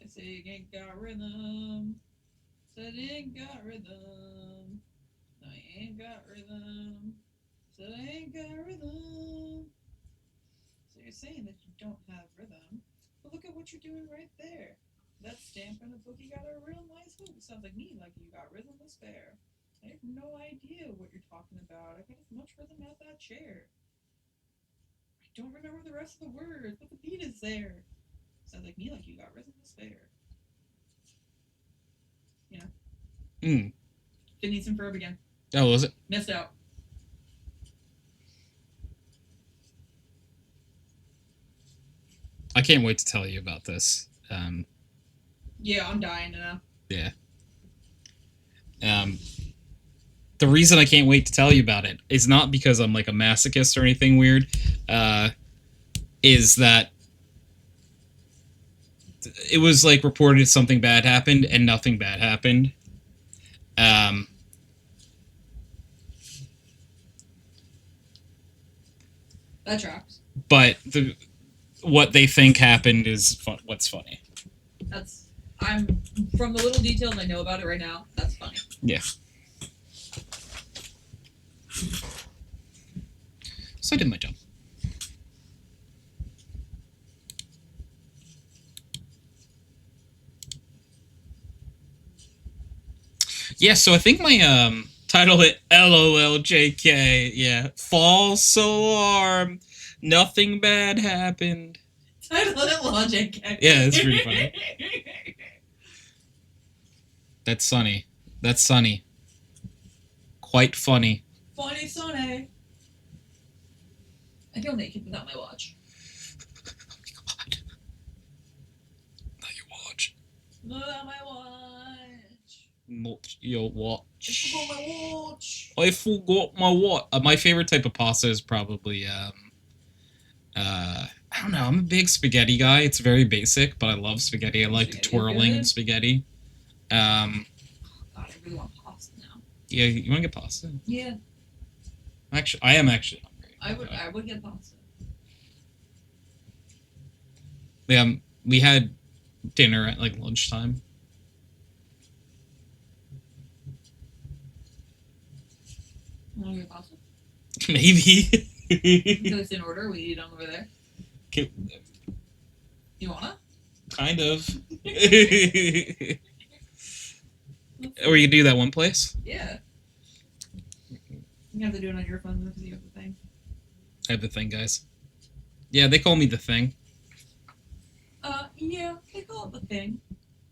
They say it ain't got rhythm. Said it ain't got rhythm. No, you ain't got rhythm. Said I ain't got rhythm. So you're saying that you don't have rhythm. But look at what you're doing right there. That stamp in the book, you got a real nice hook. It sounds like me, like you got rhythm to spare. I have no idea what you're talking about. I got as much rhythm as that chair. I don't remember the rest of the words, but the beat is there. Sounds like me, like you got rhythm to spare. You know? Didn't some verb again. Oh, was it? Missed out. I can't wait to tell you about this. Yeah, I'm dying to know. Yeah. The reason I can't wait to tell you about it is not because I'm like a masochist or anything weird. Is that it was like reported something bad happened and nothing bad happened. That tracks. But what they think happened is what's funny. I'm from the little details I know about it right now. That's funny. Yeah. So I did my job. Yeah, so I think my title hit LOLJK. Yeah, false alarm. Nothing bad happened. Title it logic. Yeah, it's pretty funny. That's sunny. That's sunny. Quite funny. Funny Sonny. I feel naked without my watch. Oh my god. Not your watch. Without my watch. Not your watch. I forgot my watch. I forgot my watch. My favorite type of pasta is probably I don't know. I'm a big spaghetti guy. It's very basic, but I love spaghetti. I like twirling in spaghetti. God, I really want pasta now. Yeah, you want to get pasta? Yeah. Actually, I am actually hungry. I would get pasta. Yeah, we had dinner at like lunchtime. Want to get pasta? Maybe. It's in order. We eat them over there. Okay. You wanna? Kind of. Or you can do that one place? Yeah. You have to do it on your phone because you have the thing. I have the thing, guys. Yeah, they call me the thing. Yeah, they call it the thing.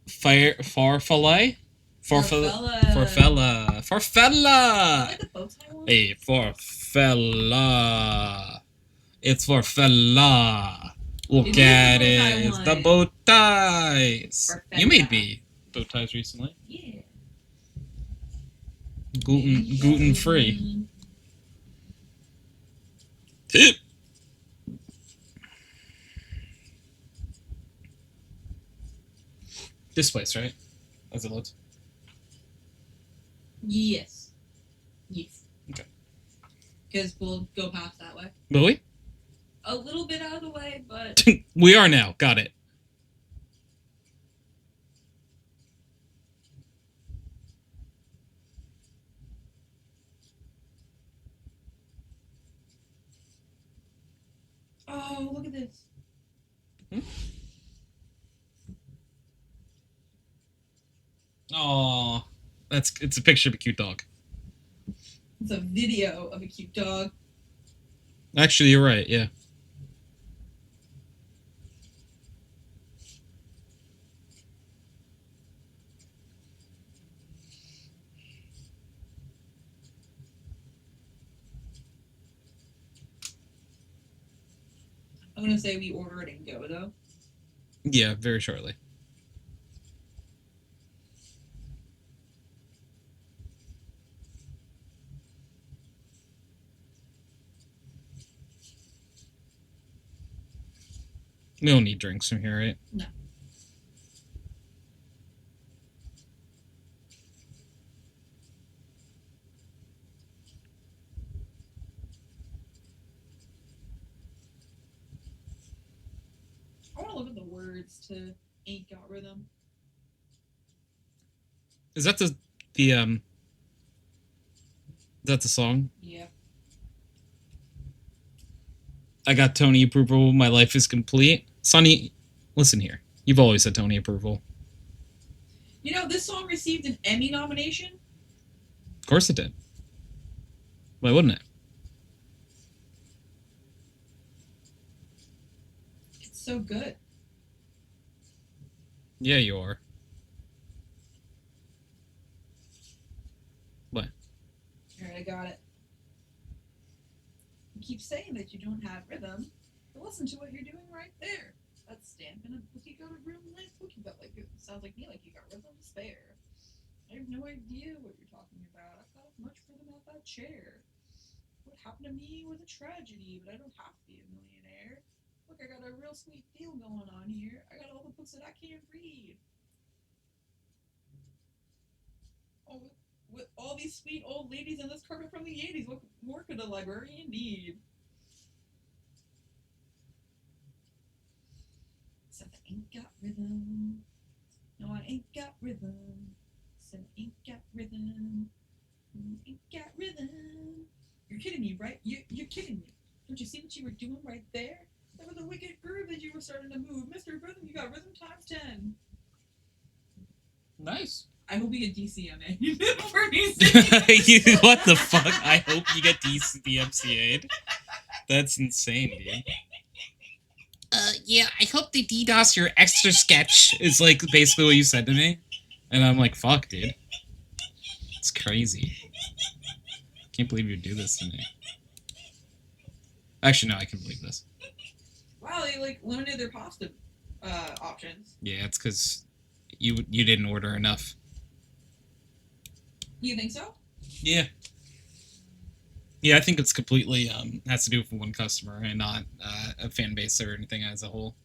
Farfalle? Farfella. Farfella. Farfella! Like the bow tie one? Hey, Farfella. It's Farfella. Look at it. It's the bow ties. Farfella. You made me bow ties recently. Yeah. Gluten free. Tip. This place, right? as it loads? Yes. Yes. Okay. Because we'll go past that way. Will we? A little bit out of the way, but... We are now. Got it. Oh, look at this. Aw. It's a picture of a cute dog. It's a video of a cute dog. Actually, you're right, yeah. I'm gonna say we order it and go, though. Yeah, very shortly. We don't need drinks from here, right? No. I want to look at the words to Ain't Got Rhythm. Is that the is that the song? Yeah. I got Tony approval. My life is complete. Sonny, listen here. You've always had Tony approval. You know, this song received an Emmy nomination. Of course it did. Why wouldn't it? It's so good. Yeah, you are. What? Alright, I got it. You keep saying that you don't have rhythm, but listen to what you're doing right there. That's stamping a bookie got a real nice bookie belt. Like it sounds like me, like you got rhythm to spare. I have no idea what you're talking about. I've got as much rhythm as that chair. What happened to me was a tragedy, but I don't have to be a millionaire. Look, I got a real sweet deal going on here. I got all the books that I can't read. Oh, with all these sweet old ladies and this carpet from the 80s, what more could a librarian need? Except I ain't got rhythm. No, I ain't got rhythm. Said I ain't got rhythm. Ain't got rhythm. You're kidding me, right? You're kidding me. Don't you see what you were doing right there? That was a wicked groove that you were starting to move. Mr. Rhythm, you got rhythm times 10. Nice. I hope we get DCMA for me. What the fuck? I hope you get DMCA'd. That's insane, dude. Yeah, I hope they DDoS your extra sketch, is like basically what you said to me. And I'm like, fuck, dude. It's crazy. Can't believe you do this to me. Actually, no, I can believe this. Wow, they like limited their pasta options. Yeah, it's because you didn't order enough. You think so? Yeah. Yeah, I think it's completely has to do with one customer and not a fan base or anything as a whole.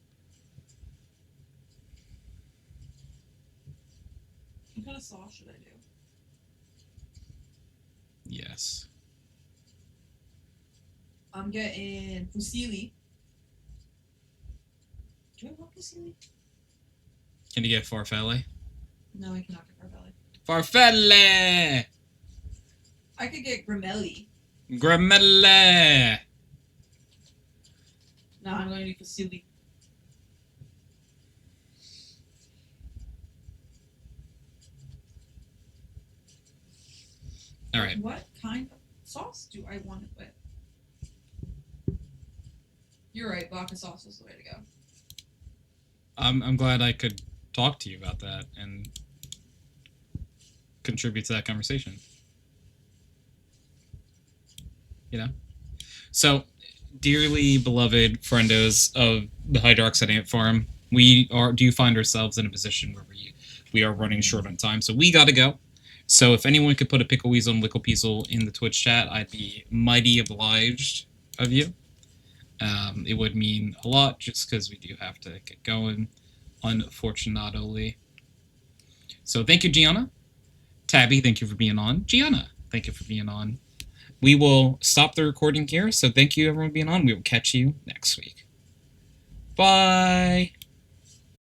What kind of sauce should I do? Yes. I'm getting fusilli. Do I want fusilli? Can you get farfalle? No, I cannot get farfalle. Farfalle! I could get gramelli. Gramelle! No, I'm going to do fusilli. Alright. What kind of sauce do I want it with? You're right, vodka sauce is the way to go. I'm glad I could talk to you about that and contribute to that conversation. You know? So, dearly beloved friendos of the HydroxideAnt farm, we do find ourselves in a position where we are running short on time, so we gotta go. So if anyone could put a pickle weasel and lickle peasel in the Twitch chat, I'd be mighty obliged of you. It would mean a lot just because we do have to get going, unfortunately. So thank you, Gianna. Tabby, thank you for being on. Gianna, thank you for being on. We will stop the recording here. So thank you, everyone, for being on. We will catch you next week. Bye.